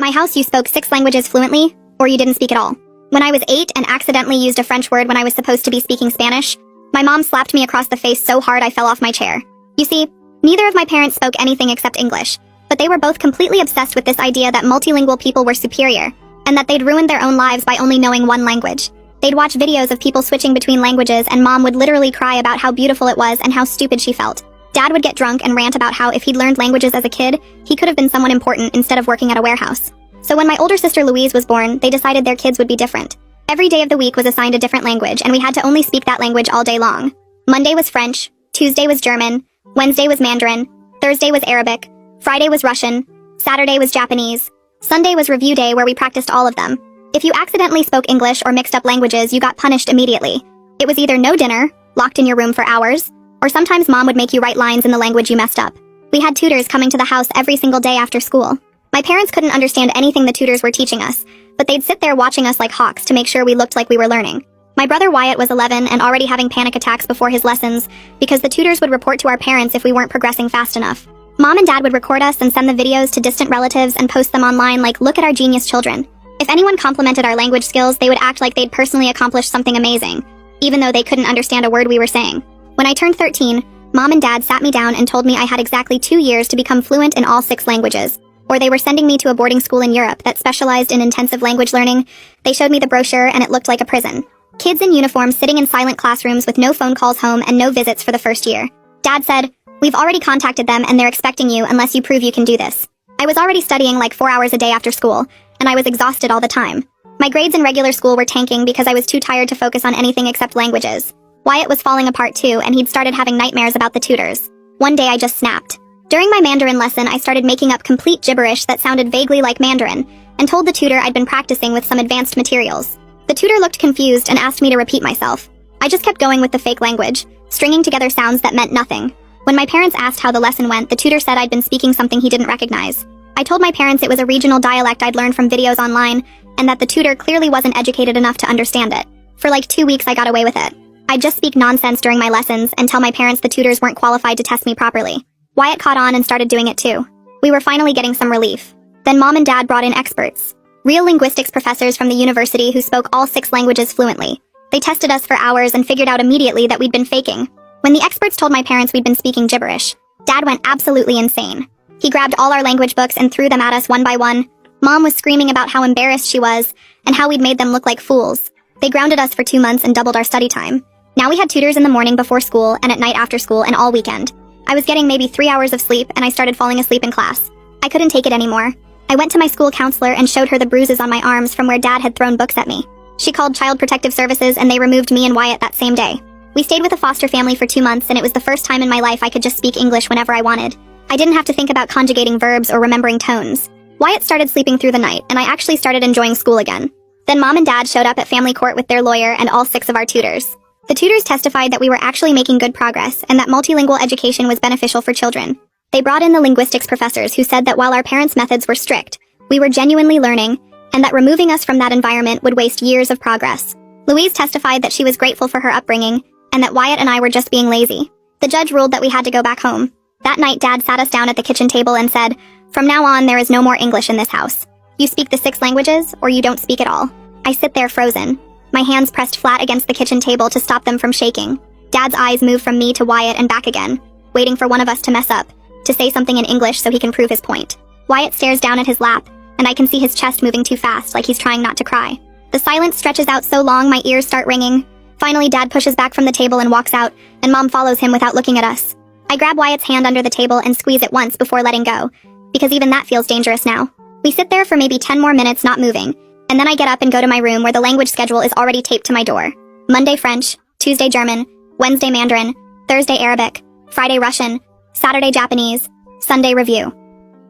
my house, you spoke 6 languages fluently, or you didn't speak at all. When I was 8 and accidentally used a French word when I was supposed to be speaking Spanish, my mom slapped me across the face so hard I fell off my chair. You see, neither of my parents spoke anything except English, but they were both completely obsessed with this idea that multilingual people were superior, and that they'd ruined their own lives by only knowing one language. They'd watch videos of people switching between languages, and mom would literally cry about how beautiful it was and how stupid she felt. Dad would get drunk and rant about how if he'd learned languages as a kid, he could have been someone important instead of working at a warehouse. So when my older sister Louise was born, they decided their kids would be different. Every day of the week was assigned a different language, and we had to only speak that language all day long. Monday was French, Tuesday was German, Wednesday was Mandarin, Thursday was Arabic, Friday was Russian, Saturday was Japanese, Sunday was review day where we practiced all of them. If you accidentally spoke English or mixed up languages, you got punished immediately. It was either no dinner, locked in your room for hours, or sometimes mom would make you write lines in the language you messed up. We had tutors coming to the house every single day after school. My parents couldn't understand anything the tutors were teaching us, but they'd sit there watching us like hawks to make sure we looked like we were learning. My brother Wyatt was 11 and already having panic attacks before his lessons because the tutors would report to our parents if we weren't progressing fast enough. Mom and dad would record us and send the videos to distant relatives and post them online like, "Look at our genius children." If anyone complimented our language skills, they would act like they'd personally accomplished something amazing, even though they couldn't understand a word we were saying. When I turned 13, mom and dad sat me down and told me I had exactly 2 years to become fluent in all 6 languages, or they were sending me to a boarding school in Europe that specialized in intensive language learning. They showed me the brochure and it looked like a prison. Kids in uniform sitting in silent classrooms with no phone calls home and no visits for the first year. Dad said, "We've already contacted them and they're expecting you unless you prove you can do this." I was already studying like 4 hours a day after school, and I was exhausted all the time. My grades in regular school were tanking because I was too tired to focus on anything except languages. Wyatt was falling apart too, and he'd started having nightmares about the tutors. One day I just snapped. During my Mandarin lesson, I started making up complete gibberish that sounded vaguely like Mandarin, and told the tutor I'd been practicing with some advanced materials. The tutor looked confused and asked me to repeat myself. I just kept going with the fake language, stringing together sounds that meant nothing. When my parents asked how the lesson went, the tutor said I'd been speaking something he didn't recognize. I told my parents it was a regional dialect I'd learned from videos online, and that the tutor clearly wasn't educated enough to understand it. For like 2 weeks I got away with it. I'd just speak nonsense during my lessons and tell my parents the tutors weren't qualified to test me properly. Wyatt caught on and started doing it too. We were finally getting some relief. Then mom and dad brought in experts. Real linguistics professors from the university who spoke all 6 languages fluently. They tested us for hours and figured out immediately that we'd been faking. When the experts told my parents we'd been speaking gibberish, Dad went absolutely insane. He grabbed all our language books and threw them at us one by one. Mom was screaming about how embarrassed she was and how we'd made them look like fools. They grounded us for 2 months and doubled our study time. Now we had tutors in the morning before school and at night after school and all weekend. I was getting maybe 3 hours of sleep and I started falling asleep in class. I couldn't take it anymore. I went to my school counselor and showed her the bruises on my arms from where Dad had thrown books at me. She called Child Protective Services and they removed me and Wyatt that same day. We stayed with a foster family for 2 months and it was the first time in my life I could just speak English whenever I wanted. I didn't have to think about conjugating verbs or remembering tones. Wyatt started sleeping through the night and I actually started enjoying school again. Then mom and dad showed up at family court with their lawyer and all 6 of our tutors. The tutors testified that we were actually making good progress and that multilingual education was beneficial for children. They brought in the linguistics professors who said that while our parents' methods were strict, we were genuinely learning, and that removing us from that environment would waste years of progress. Louise testified that she was grateful for her upbringing, and that Wyatt and I were just being lazy. The judge ruled that we had to go back home. That night, Dad sat us down at the kitchen table and said, "From now on, there is no more English in this house. You speak the 6 languages, or you don't speak at all." I sit there frozen, my hands pressed flat against the kitchen table to stop them from shaking. Dad's eyes move from me to Wyatt and back again, waiting for one of us to mess up, to say something in English so he can prove his point. Wyatt stares down at his lap, and I can see his chest moving too fast, like he's trying not to cry. The silence stretches out so long my ears start ringing. Finally, Dad pushes back from the table and walks out, and Mom follows him without looking at us. I grab Wyatt's hand under the table and squeeze it once before letting go, because even that feels dangerous now. We sit there for maybe 10 more minutes not moving, and then I get up and go to my room where the language schedule is already taped to my door. Monday French, Tuesday German, Wednesday Mandarin, Thursday Arabic, Friday Russian, Saturday Japanese, Sunday review.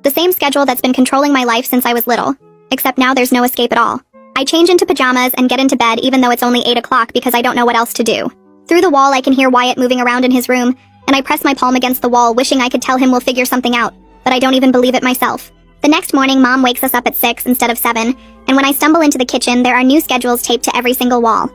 The same schedule that's been controlling my life since I was little, except now there's no escape at all. I change into pajamas and get into bed even though it's only 8 o'clock because I don't know what else to do. Through the wall I can hear Wyatt moving around in his room, and I press my palm against the wall wishing I could tell him we'll figure something out, but I don't even believe it myself. The next morning, Mom wakes us up at 6 instead of 7, and when I stumble into the kitchen, there are new schedules taped to every single wall.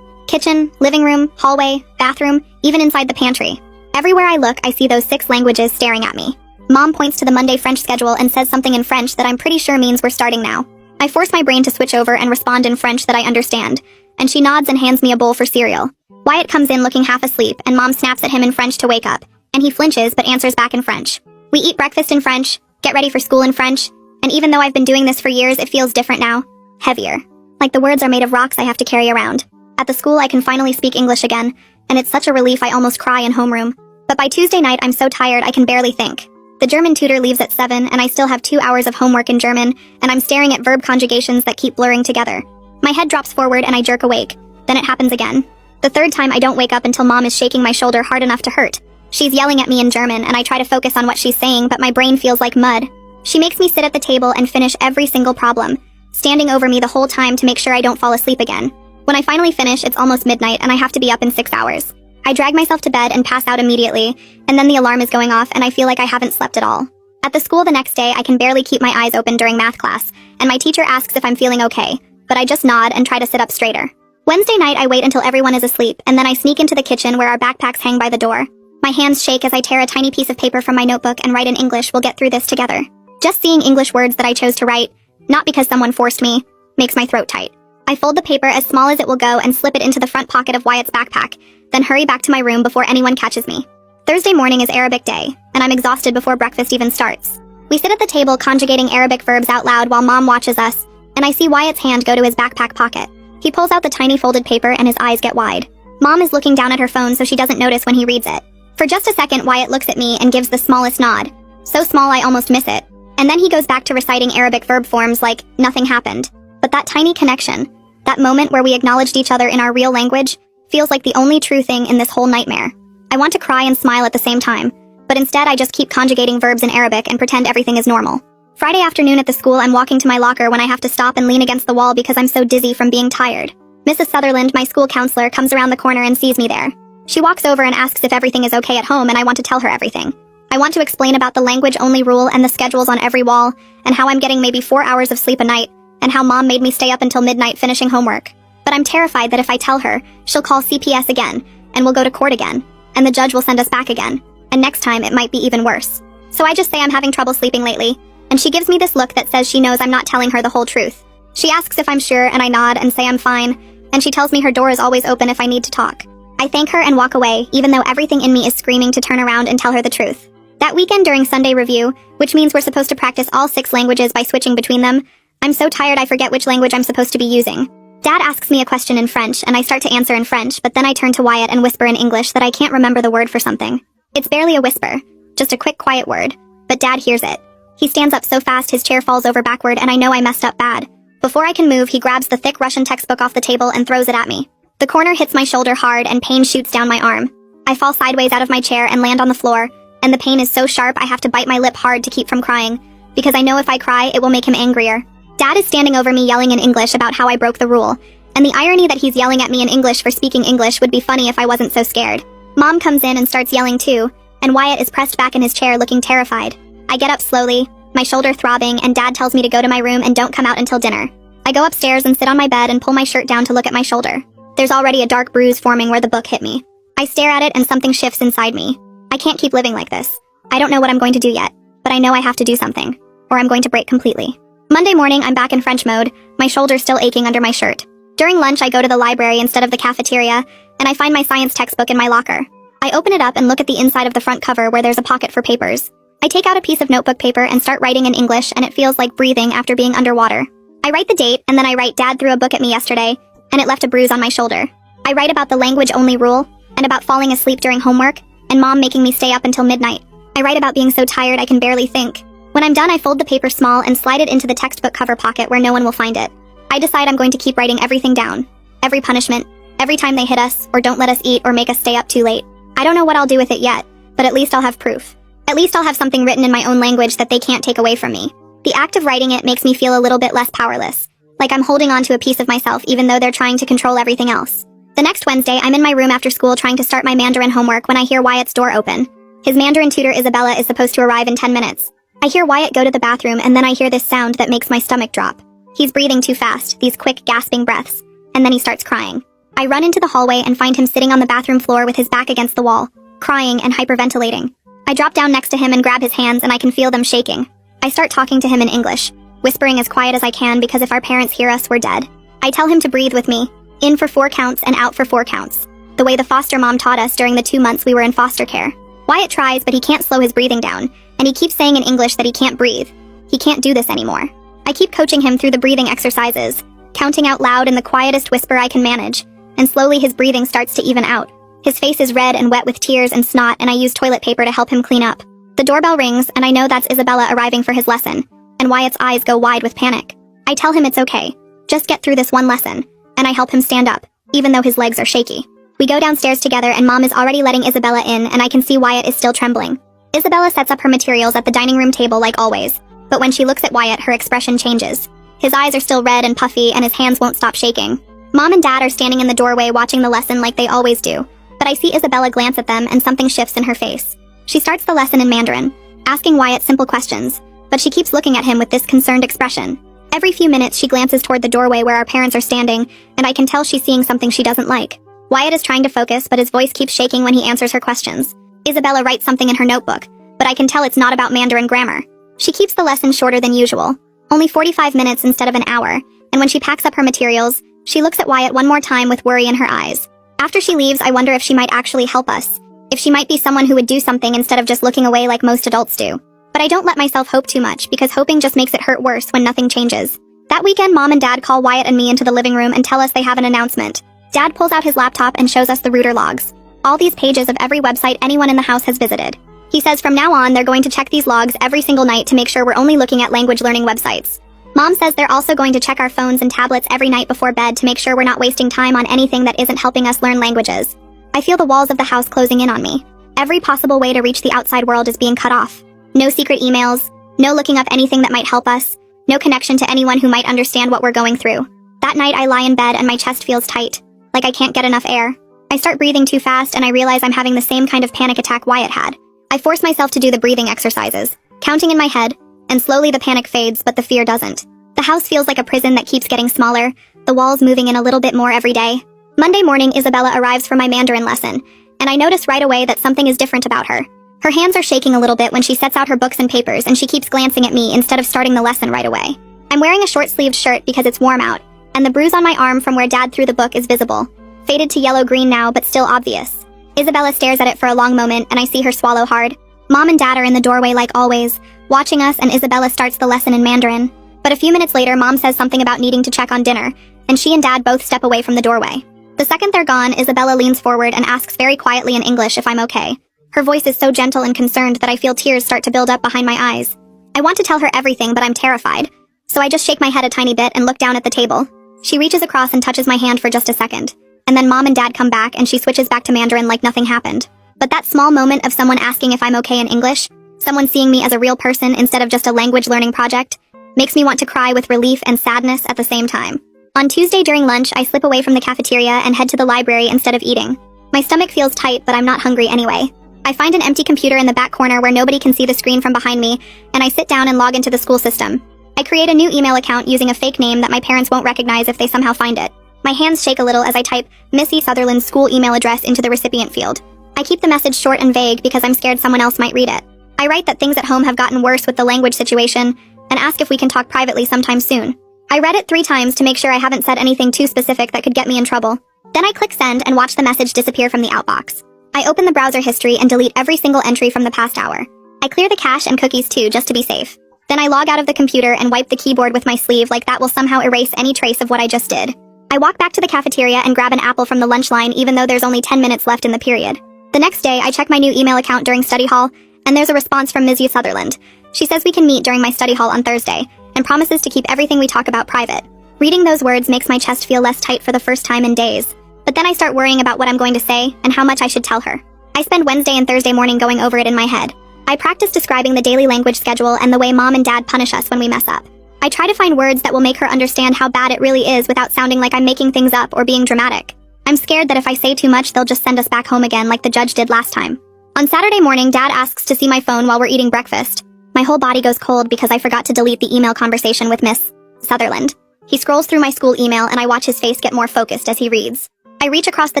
Kitchen, living room, hallway, bathroom, even inside the pantry. Everywhere I look, I see those 6 languages staring at me. Mom points to the Monday French schedule and says something in French that I'm pretty sure means we're starting now. I force my brain to switch over and respond in French that I understand, and she nods and hands me a bowl for cereal. Wyatt comes in looking half asleep, and Mom snaps at him in French to wake up, and he flinches but answers back in French. We eat breakfast in French, get ready for school in French, and even though I've been doing this for years, it feels different now. Heavier. Like the words are made of rocks I have to carry around. At the school, I can finally speak English again, and it's such a relief I almost cry in homeroom. But by Tuesday night, I'm so tired I can barely think. The German tutor leaves at 7, and I still have 2 hours of homework in German, and I'm staring at verb conjugations that keep blurring together. My head drops forward and I jerk awake. Then it happens again. The third time I don't wake up until Mom is shaking my shoulder hard enough to hurt. She's yelling at me in German, and I try to focus on what she's saying, but my brain feels like mud. She makes me sit at the table and finish every single problem, standing over me the whole time to make sure I don't fall asleep again. When I finally finish, it's almost midnight and I have to be up in 6 hours. I drag myself to bed and pass out immediately, and then the alarm is going off and I feel like I haven't slept at all. At the school the next day, I can barely keep my eyes open during math class, and my teacher asks if I'm feeling okay, but I just nod and try to sit up straighter. Wednesday night, I wait until everyone is asleep, and then I sneak into the kitchen where our backpacks hang by the door. My hands shake as I tear a tiny piece of paper from my notebook and write in English, "We'll get through this together." Just seeing English words that I chose to write, not because someone forced me, makes my throat tight. I fold the paper as small as it will go and slip it into the front pocket of Wyatt's backpack, then hurry back to my room before anyone catches me. Thursday morning is Arabic day, and I'm exhausted before breakfast even starts. We sit at the table conjugating Arabic verbs out loud while Mom watches us, and I see Wyatt's hand go to his backpack pocket. He pulls out the tiny folded paper and his eyes get wide. Mom is looking down at her phone so she doesn't notice when he reads it. For just a second, Wyatt looks at me and gives the smallest nod. So small I almost miss it. And then he goes back to reciting Arabic verb forms like, nothing happened. But that tiny connection, that moment where we acknowledged each other in our real language, feels like the only true thing in this whole nightmare. I want to cry and smile at the same time, but instead I just keep conjugating verbs in Arabic and pretend everything is normal. Friday afternoon at the school, I'm walking to my locker when I have to stop and lean against the wall because I'm so dizzy from being tired. Mrs. Sutherland, my school counselor, comes around the corner and sees me there. She walks over and asks if everything is okay at home, and I want to tell her everything. I want to explain about the language-only rule and the schedules on every wall, and how I'm getting maybe 4 hours of sleep a night, and how Mom made me stay up until midnight finishing homework. But I'm terrified that if I tell her, she'll call CPS again, and we'll go to court again, and the judge will send us back again, and next time it might be even worse. So I just say I'm having trouble sleeping lately, and she gives me this look that says she knows I'm not telling her the whole truth. She asks if I'm sure, and I nod and say I'm fine, and she tells me her door is always open if I need to talk. I thank her and walk away, even though everything in me is screaming to turn around and tell her the truth. That weekend during Sunday review, which means we're supposed to practice all 6 languages by switching between them, I'm so tired I forget which language I'm supposed to be using. Dad asks me a question in French, and I start to answer in French, but then I turn to Wyatt and whisper in English that I can't remember the word for something. It's barely a whisper, just a quick, quiet word, but Dad hears it. He stands up so fast his chair falls over backward, and I know I messed up bad. Before I can move, he grabs the thick Russian textbook off the table and throws it at me. The corner hits my shoulder hard, and pain shoots down my arm. I fall sideways out of my chair and land on the floor, and the pain is so sharp I have to bite my lip hard to keep from crying, because I know if I cry, it will make him angrier. Dad is standing over me yelling in English about how I broke the rule, and the irony that he's yelling at me in English for speaking English would be funny if I wasn't so scared. Mom comes in and starts yelling too, and Wyatt is pressed back in his chair looking terrified. I get up slowly, my shoulder throbbing, and Dad tells me to go to my room and don't come out until dinner. I go upstairs and sit on my bed and pull my shirt down to look at my shoulder. There's already a dark bruise forming where the book hit me. I stare at it and something shifts inside me. I can't keep living like this. I don't know what I'm going to do yet, but I know I have to do something, or I'm going to break completely. Monday morning, I'm back in French mode, my shoulder still aching under my shirt. During lunch, I go to the library instead of the cafeteria, and I find my science textbook in my locker. I open it up and look at the inside of the front cover where there's a pocket for papers. I take out a piece of notebook paper and start writing in English, and it feels like breathing after being underwater. I write the date, and then I write Dad threw a book at me yesterday, and it left a bruise on my shoulder. I write about the language-only rule, and about falling asleep during homework, and Mom making me stay up until midnight. I write about being so tired I can barely think. When I'm done, I fold the paper small and slide it into the textbook cover pocket where no one will find it. I decide I'm going to keep writing everything down. Every punishment, every time they hit us, or don't let us eat, or make us stay up too late. I don't know what I'll do with it yet, but at least I'll have proof. At least I'll have something written in my own language that they can't take away from me. The act of writing it makes me feel a little bit less powerless, like I'm holding on to a piece of myself even though they're trying to control everything else. The next Wednesday, I'm in my room after school trying to start my Mandarin homework when I hear Wyatt's door open. His Mandarin tutor Isabella is supposed to arrive in 10 minutes. I hear Wyatt go to the bathroom, and then I hear this sound that makes my stomach drop. He's breathing too fast, these quick, gasping breaths, and then he starts crying. I run into the hallway and find him sitting on the bathroom floor with his back against the wall, crying and hyperventilating. I drop down next to him and grab his hands, and I can feel them shaking. I start talking to him in English, whispering as quiet as I can because if our parents hear us, we're dead. I tell him to breathe with me, in for 4 counts and out for 4 counts, the way the foster mom taught us during the 2 months we were in foster care. Wyatt tries, but he can't slow his breathing down, and he keeps saying in English that he can't breathe. He can't do this anymore. I keep coaching him through the breathing exercises, counting out loud in the quietest whisper I can manage, and slowly his breathing starts to even out. His face is red and wet with tears and snot, and I use toilet paper to help him clean up. The doorbell rings, and I know that's Isabella arriving for his lesson, and Wyatt's eyes go wide with panic. I tell him it's okay. Just get through this one lesson, and I help him stand up, even though his legs are shaky. We go downstairs together, and Mom is already letting Isabella in, and I can see Wyatt is still trembling. Isabella sets up her materials at the dining room table like always, but when she looks at Wyatt, her expression changes. His eyes are still red and puffy, and his hands won't stop shaking. Mom and Dad are standing in the doorway watching the lesson like they always do, but I see Isabella glance at them and something shifts in her face. She starts the lesson in Mandarin, asking Wyatt simple questions, but she keeps looking at him with this concerned expression. Every few minutes, she glances toward the doorway where our parents are standing, and I can tell she's seeing something she doesn't like. Wyatt is trying to focus, but his voice keeps shaking when he answers her questions. Isabella writes something in her notebook, but I can tell it's not about Mandarin grammar. She keeps the lesson shorter than usual, only 45 minutes instead of an hour, and when she packs up her materials, she looks at Wyatt one more time with worry in her eyes. After she leaves, I wonder if she might actually help us, if she might be someone who would do something instead of just looking away like most adults do. But I don't let myself hope too much because hoping just makes it hurt worse when nothing changes. That weekend, Mom and Dad call Wyatt and me into the living room and tell us they have an announcement. Dad pulls out his laptop and shows us the router logs. All these pages of every website anyone in the house has visited. He says from now on, they're going to check these logs every single night to make sure we're only looking at language learning websites. Mom says they're also going to check our phones and tablets every night before bed to make sure we're not wasting time on anything that isn't helping us learn languages. I feel the walls of the house closing in on me. Every possible way to reach the outside world is being cut off. No secret emails, no looking up anything that might help us, no connection to anyone who might understand what we're going through. That night I lie in bed and my chest feels tight, like I can't get enough air. I start breathing too fast and I realize I'm having the same kind of panic attack Wyatt had. I force myself to do the breathing exercises, counting in my head, and slowly the panic fades, but the fear doesn't. The house feels like a prison that keeps getting smaller, the walls moving in a little bit more every day. Monday morning, Isabella arrives for my Mandarin lesson, and I notice right away that something is different about her. Her hands are shaking a little bit when she sets out her books and papers, and she keeps glancing at me instead of starting the lesson right away. I'm wearing a short-sleeved shirt because it's warm out, and the bruise on my arm from where Dad threw the book is visible. Faded to yellow-green now, but still obvious. Isabella stares at it for a long moment, and I see her swallow hard. Mom and Dad are in the doorway like always, watching us, and Isabella starts the lesson in Mandarin. But a few minutes later, Mom says something about needing to check on dinner, and she and Dad both step away from the doorway. The second they're gone, Isabella leans forward and asks very quietly in English if I'm okay. Her voice is so gentle and concerned that I feel tears start to build up behind my eyes. I want to tell her everything, but I'm terrified, so I just shake my head a tiny bit and look down at the table. She reaches across and touches my hand for just a second, and then Mom and Dad come back and she switches back to Mandarin like nothing happened. But that small moment of someone asking if I'm okay in English, someone seeing me as a real person instead of just a language learning project, makes me want to cry with relief and sadness at the same time. On Tuesday during lunch, I slip away from the cafeteria and head to the library instead of eating. My stomach feels tight, but I'm not hungry anyway. I find an empty computer in the back corner where nobody can see the screen from behind me, and I sit down and log into the school system. I create a new email account using a fake name that my parents won't recognize if they somehow find it. My hands shake a little as I type Missy Sutherland's school email address into the recipient field. I keep the message short and vague because I'm scared someone else might read it. I write that things at home have gotten worse with the language situation, and ask if we can talk privately sometime soon. I read it 3 times to make sure I haven't said anything too specific that could get me in trouble. Then I click send and watch the message disappear from the outbox. I open the browser history and delete every single entry from the past hour. I clear the cache and cookies too, just to be safe. Then I log out of the computer and wipe the keyboard with my sleeve like that will somehow erase any trace of what I just did. I walk back to the cafeteria and grab an apple from the lunch line even though there's only 10 minutes left in the period. The next day, I check my new email account during study hall, and there's a response from Ms. Sutherland. She says we can meet during my study hall on Thursday, and promises to keep everything we talk about private. Reading those words makes my chest feel less tight for the first time in days. But then I start worrying about what I'm going to say and how much I should tell her. I spend Wednesday and Thursday morning going over it in my head. I practice describing the daily language schedule and the way Mom and Dad punish us when we mess up. I try to find words that will make her understand how bad it really is without sounding like I'm making things up or being dramatic. I'm scared that if I say too much, they'll just send us back home again like the judge did last time. On Saturday morning, Dad asks to see my phone while we're eating breakfast. My whole body goes cold because I forgot to delete the email conversation with Miss Sutherland. He scrolls through my school email and I watch his face get more focused as he reads. I reach across the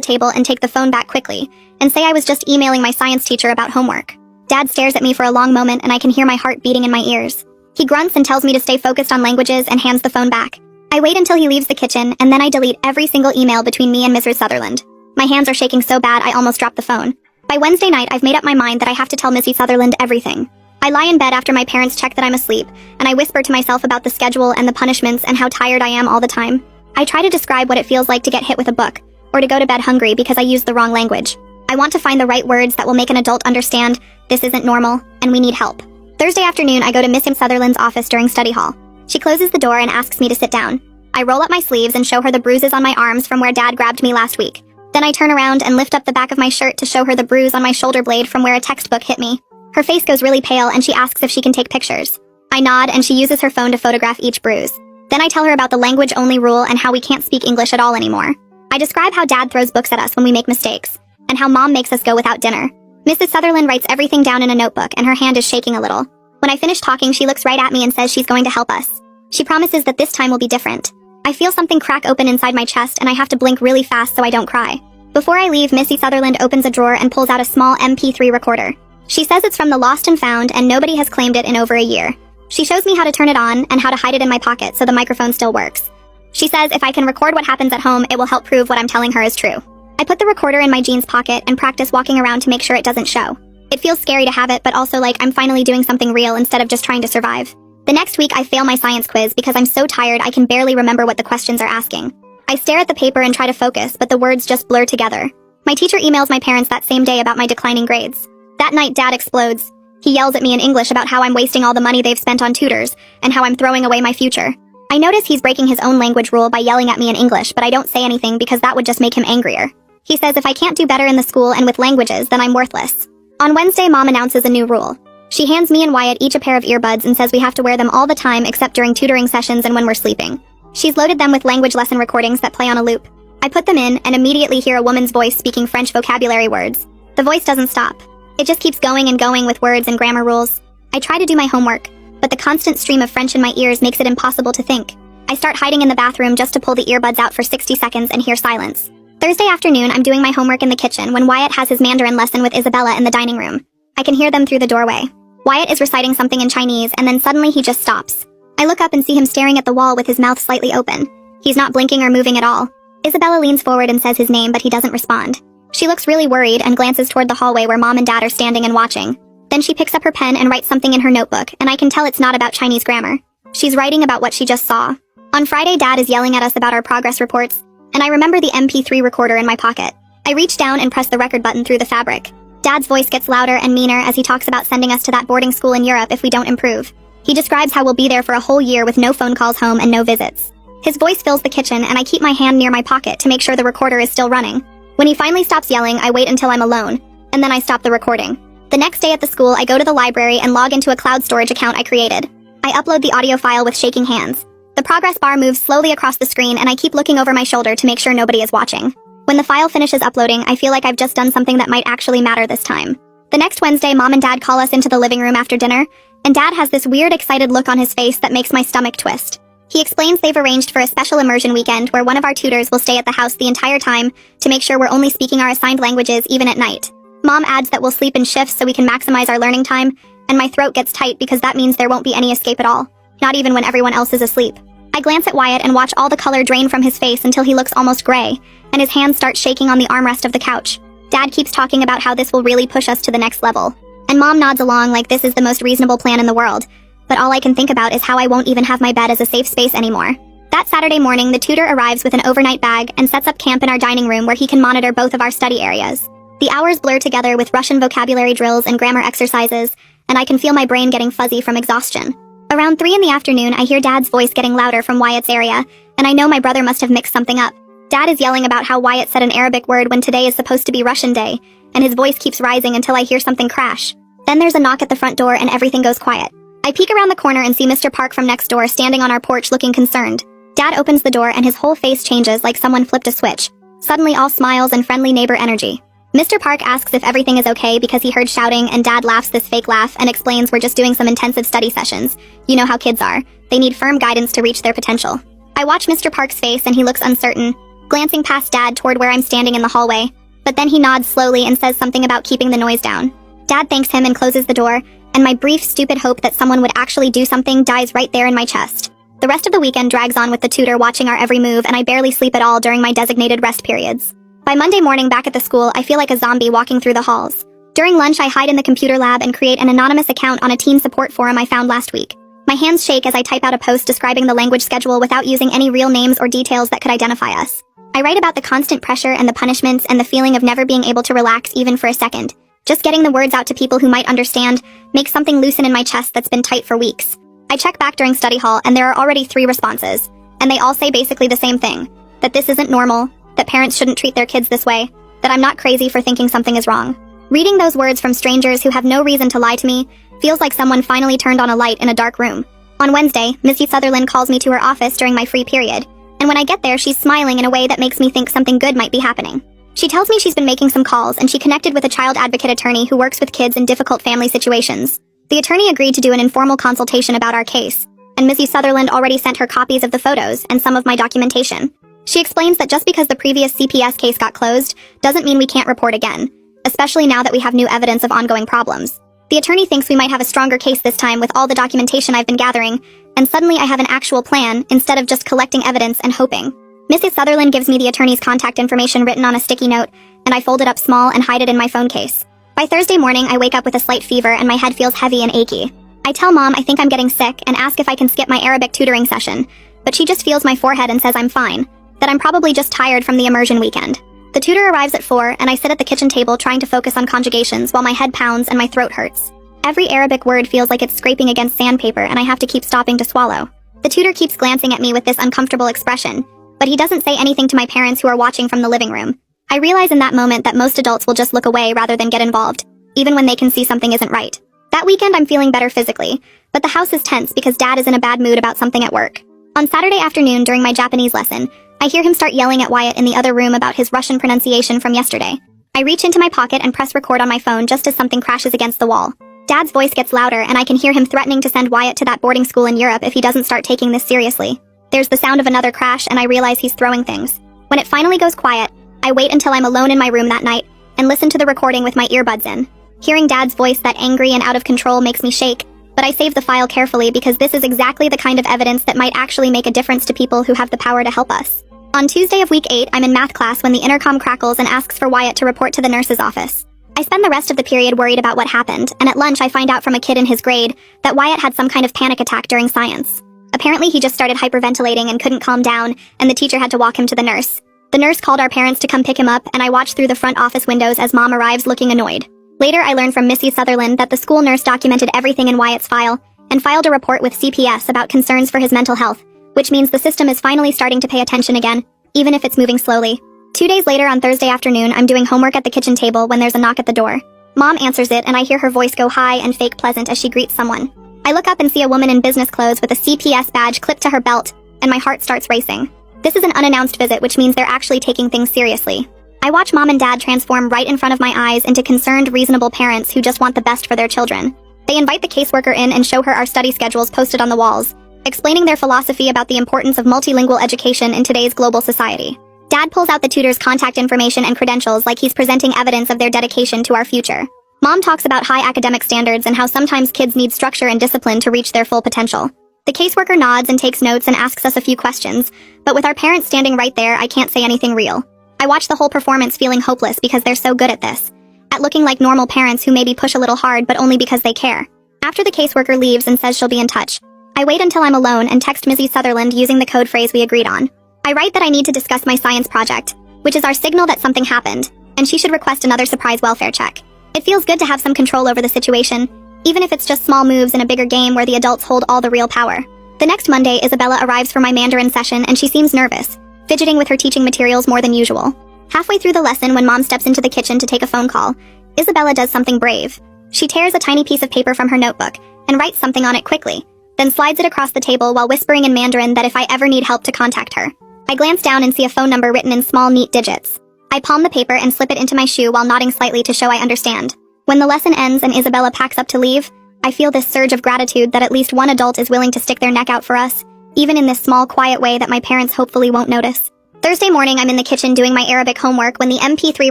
table and take the phone back quickly and say I was just emailing my science teacher about homework. Dad stares at me for a long moment and I can hear my heart beating in my ears. He grunts and tells me to stay focused on languages and hands the phone back. I wait until he leaves the kitchen and then I delete every single email between me and Mrs. Sutherland. My hands are shaking so bad I almost dropped the phone. By Wednesday night, I've made up my mind that I have to tell Missy Sutherland everything. I lie in bed after my parents check that I'm asleep, and I whisper to myself about the schedule and the punishments and how tired I am all the time. I try to describe what it feels like to get hit with a book, or to go to bed hungry because I used the wrong language. I want to find the right words that will make an adult understand this isn't normal, and we need help. Thursday afternoon, I go to Mrs. Sutherland's office during study hall. She closes the door and asks me to sit down. I roll up my sleeves and show her the bruises on my arms from where Dad grabbed me last week. Then I turn around and lift up the back of my shirt to show her the bruise on my shoulder blade from where a textbook hit me. Her face goes really pale and she asks if she can take pictures. I nod and she uses her phone to photograph each bruise. Then I tell her about the language-only rule and how we can't speak English at all anymore. I describe how Dad throws books at us when we make mistakes, and how Mom makes us go without dinner. Mrs. Sutherland writes everything down in a notebook and her hand is shaking a little. When I finish talking, she looks right at me and says she's going to help us. She promises that this time will be different. I feel something crack open inside my chest and I have to blink really fast so I don't cry. Before I leave, Missy Sutherland opens a drawer and pulls out a small MP3 recorder. She says it's from the Lost and Found and nobody has claimed it in over a year. She shows me how to turn it on and how to hide it in my pocket so the microphone still works. She says if I can record what happens at home, it will help prove what I'm telling her is true. I put the recorder in my jeans pocket and practice walking around to make sure it doesn't show. It feels scary to have it, but also like I'm finally doing something real instead of just trying to survive. The next week, I fail my science quiz because I'm so tired I can barely remember what the questions are asking. I stare at the paper and try to focus, but the words just blur together. My teacher emails my parents that same day about my declining grades. That night, Dad explodes. He yells at me in English about how I'm wasting all the money they've spent on tutors, and how I'm throwing away my future. I notice he's breaking his own language rule by yelling at me in English, but I don't say anything because that would just make him angrier. He says if I can't do better in the school and with languages, then I'm worthless. On Wednesday, Mom announces a new rule. She hands me and Wyatt each a pair of earbuds and says we have to wear them all the time except during tutoring sessions and when we're sleeping. She's loaded them with language lesson recordings that play on a loop. I put them in and immediately hear a woman's voice speaking French vocabulary words. The voice doesn't stop. It just keeps going and going with words and grammar rules. I try to do my homework, but the constant stream of French in my ears makes it impossible to think. I start hiding in the bathroom just to pull the earbuds out for 60 seconds and hear silence. Thursday afternoon, I'm doing my homework in the kitchen when Wyatt has his Mandarin lesson with Isabella in the dining room. I can hear them through the doorway. Wyatt is reciting something in Chinese, and then suddenly he just stops. I look up and see him staring at the wall with his mouth slightly open. He's not blinking or moving at all. Isabella leans forward and says his name, but he doesn't respond. She looks really worried and glances toward the hallway where Mom and Dad are standing and watching. Then she picks up her pen and writes something in her notebook, and I can tell it's not about Chinese grammar. She's writing about what she just saw. On Friday, Dad is yelling at us about our progress reports, and I remember the MP3 recorder in my pocket. I reach down and press the record button through the fabric. Dad's voice gets louder and meaner as he talks about sending us to that boarding school in Europe if we don't improve. He describes how we'll be there for a whole year with no phone calls home and no visits. His voice fills the kitchen and I keep my hand near my pocket to make sure the recorder is still running. When he finally stops yelling, I wait until I'm alone, and then I stop the recording. The next day at the school, I go to the library and log into a cloud storage account I created. I upload the audio file with shaking hands. The progress bar moves slowly across the screen and I keep looking over my shoulder to make sure nobody is watching. When the file finishes uploading, I feel like I've just done something that might actually matter this time. The next Wednesday, Mom and Dad call us into the living room after dinner, and Dad has this weird, excited look on his face that makes my stomach twist. He explains they've arranged for a special immersion weekend where one of our tutors will stay at the house the entire time to make sure we're only speaking our assigned languages even at night. Mom adds that we'll sleep in shifts so we can maximize our learning time, and my throat gets tight because that means there won't be any escape at all, not even when everyone else is asleep. I glance at Wyatt and watch all the color drain from his face until he looks almost gray, and his hands start shaking on the armrest of the couch. Dad keeps talking about how this will really push us to the next level, and Mom nods along like this is the most reasonable plan in the world, but all I can think about is how I won't even have my bed as a safe space anymore. That Saturday morning, the tutor arrives with an overnight bag and sets up camp in our dining room where he can monitor both of our study areas. The hours blur together with Russian vocabulary drills and grammar exercises, and I can feel my brain getting fuzzy from exhaustion. Around 3 in the afternoon, I hear Dad's voice getting louder from Wyatt's area, and I know my brother must have mixed something up. Dad is yelling about how Wyatt said an Arabic word when today is supposed to be Russian day, and his voice keeps rising until I hear something crash. Then there's a knock at the front door and everything goes quiet. I peek around the corner and see Mr. Park from next door standing on our porch looking concerned. Dad opens the door and his whole face changes like someone flipped a switch. Suddenly all smiles and friendly neighbor energy. Mr. Park asks if everything is okay because he heard shouting, and Dad laughs this fake laugh and explains we're just doing some intensive study sessions. You know how kids are. They need firm guidance to reach their potential. I watch Mr. Park's face and he looks uncertain, glancing past Dad toward where I'm standing in the hallway, but then he nods slowly and says something about keeping the noise down. Dad thanks him and closes the door, and my brief, stupid hope that someone would actually do something dies right there in my chest. The rest of the weekend drags on with the tutor watching our every move, and I barely sleep at all during my designated rest periods. By Monday morning back at the school, I feel like a zombie walking through the halls. During lunch, I hide in the computer lab and create an anonymous account on a teen support forum I found last week. My hands shake as I type out a post describing the language schedule without using any real names or details that could identify us. I write about the constant pressure and the punishments and the feeling of never being able to relax even for a second. Just getting the words out to people who might understand makes something loosen in my chest that's been tight for weeks. I check back during study hall and there are already 3 responses, and they all say basically the same thing: that this isn't normal, that parents shouldn't treat their kids this way, that I'm not crazy for thinking something is wrong. Reading those words from strangers who have no reason to lie to me feels like someone finally turned on a light in a dark room. On Wednesday, Missy Sutherland calls me to her office during my free period, and when I get there, she's smiling in a way that makes me think something good might be happening. She tells me she's been making some calls and she connected with a child advocate attorney who works with kids in difficult family situations. The attorney agreed to do an informal consultation about our case, and Missy Sutherland already sent her copies of the photos and some of my documentation. She explains that just because the previous CPS case got closed doesn't mean we can't report again, especially now that we have new evidence of ongoing problems. The attorney thinks we might have a stronger case this time with all the documentation I've been gathering, and suddenly I have an actual plan instead of just collecting evidence and hoping. Mrs. Sutherland gives me the attorney's contact information written on a sticky note, and I fold it up small and hide it in my phone case. By Thursday morning, I wake up with a slight fever and my head feels heavy and achy. I tell Mom I think I'm getting sick and ask if I can skip my Arabic tutoring session, but she just feels my forehead and says I'm fine, that I'm probably just tired from the immersion weekend. The tutor arrives at 4, and I sit at the kitchen table trying to focus on conjugations while my head pounds and my throat hurts. Every Arabic word feels like it's scraping against sandpaper and I have to keep stopping to swallow. The tutor keeps glancing at me with this uncomfortable expression, but he doesn't say anything to my parents who are watching from the living room. I realize in that moment that most adults will just look away rather than get involved, even when they can see something isn't right. That weekend I'm feeling better physically, but the house is tense because Dad is in a bad mood about something at work. On Saturday afternoon during my Japanese lesson, I hear him start yelling at Wyatt in the other room about his Russian pronunciation from yesterday. I reach into my pocket and press record on my phone just as something crashes against the wall. Dad's voice gets louder and I can hear him threatening to send Wyatt to that boarding school in Europe if he doesn't start taking this seriously. There's the sound of another crash and I realize he's throwing things. When it finally goes quiet, I wait until I'm alone in my room that night and listen to the recording with my earbuds in. Hearing Dad's voice that angry and out of control makes me shake, but I save the file carefully because this is exactly the kind of evidence that might actually make a difference to people who have the power to help us. On Tuesday of week 8, I'm in math class when the intercom crackles and asks for Wyatt to report to the nurse's office. I spend the rest of the period worried about what happened, and at lunch I find out from a kid in his grade that Wyatt had some kind of panic attack during science. Apparently he just started hyperventilating and couldn't calm down, and the teacher had to walk him to the nurse. The nurse called our parents to come pick him up, and I watch through the front office windows as Mom arrives looking annoyed. Later I learn from Missy Sutherland that the school nurse documented everything in Wyatt's file, and filed a report with CPS about concerns for his mental health, which means the system is finally starting to pay attention again, even if it's moving slowly. 2 days later on Thursday afternoon, I'm doing homework at the kitchen table when there's a knock at the door. Mom answers it and I hear her voice go high and fake pleasant as she greets someone. I look up and see a woman in business clothes with a CPS badge clipped to her belt, and my heart starts racing. This is an unannounced visit, which means they're actually taking things seriously. I watch Mom and Dad transform right in front of my eyes into concerned, reasonable parents who just want the best for their children. They invite the caseworker in and show her our study schedules posted on the walls, explaining their philosophy about the importance of multilingual education in today's global society. Dad pulls out the tutor's contact information and credentials like he's presenting evidence of their dedication to our future. Mom talks about high academic standards and how sometimes kids need structure and discipline to reach their full potential. The caseworker nods and takes notes and asks us a few questions, but with our parents standing right there, I can't say anything real. I watch the whole performance feeling hopeless because they're so good at this, at looking like normal parents who maybe push a little hard but only because they care. After the caseworker leaves and says she'll be in touch, I wait until I'm alone and text Missy Sutherland using the code phrase we agreed on. I write that I need to discuss my science project, which is our signal that something happened, and she should request another surprise welfare check. It feels good to have some control over the situation, even if it's just small moves in a bigger game where the adults hold all the real power. The next Monday, Isabella arrives for my Mandarin session and she seems nervous, fidgeting with her teaching materials more than usual. Halfway through the lesson when Mom steps into the kitchen to take a phone call, Isabella does something brave. She tears a tiny piece of paper from her notebook and writes something on it quickly, then slides it across the table while whispering in Mandarin that if I ever need help to contact her. I glance down and see a phone number written in small, neat digits. I palm the paper and slip it into my shoe while nodding slightly to show I understand. When the lesson ends and Isabella packs up to leave, I feel this surge of gratitude that at least one adult is willing to stick their neck out for us, even in this small, quiet way that my parents hopefully won't notice. Thursday morning, I'm in the kitchen doing my Arabic homework when the MP3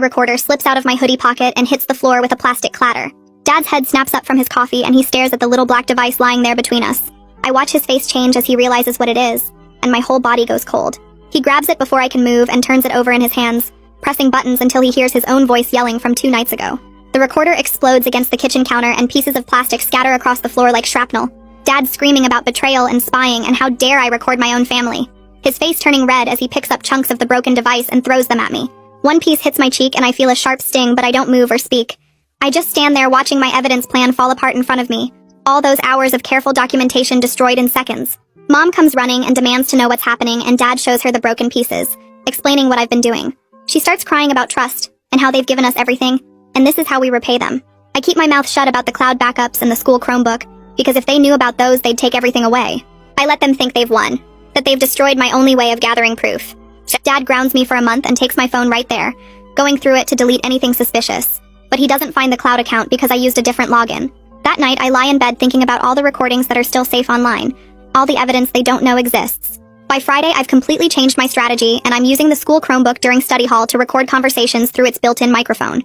recorder slips out of my hoodie pocket and hits the floor with a plastic clatter. Dad's head snaps up from his coffee and he stares at the little black device lying there between us. I watch his face change as he realizes what it is, and my whole body goes cold. He grabs it before I can move and turns it over in his hands, pressing buttons until he hears his own voice yelling from 2 nights ago. The recorder explodes against the kitchen counter and pieces of plastic scatter across the floor like shrapnel. Dad's screaming about betrayal and spying and how dare I record my own family. His face turning red as he picks up chunks of the broken device and throws them at me. One piece hits my cheek and I feel a sharp sting, but I don't move or speak. I just stand there watching my evidence plan fall apart in front of me. All those hours of careful documentation destroyed in seconds. Mom comes running and demands to know what's happening, and Dad shows her the broken pieces, explaining what I've been doing. She starts crying about trust and how they've given us everything, and this is how we repay them. I keep my mouth shut about the cloud backups and the school Chromebook, because if they knew about those, they'd take everything away. I let them think they've won, that they've destroyed my only way of gathering proof. Dad grounds me for a month and takes my phone right there, going through it to delete anything suspicious. But he doesn't find the cloud account because I used a different login. That night, I lie in bed thinking about all the recordings that are still safe online, all the evidence they don't know exists. By Friday, I've completely changed my strategy, and I'm using the school Chromebook during study hall to record conversations through its built-in microphone.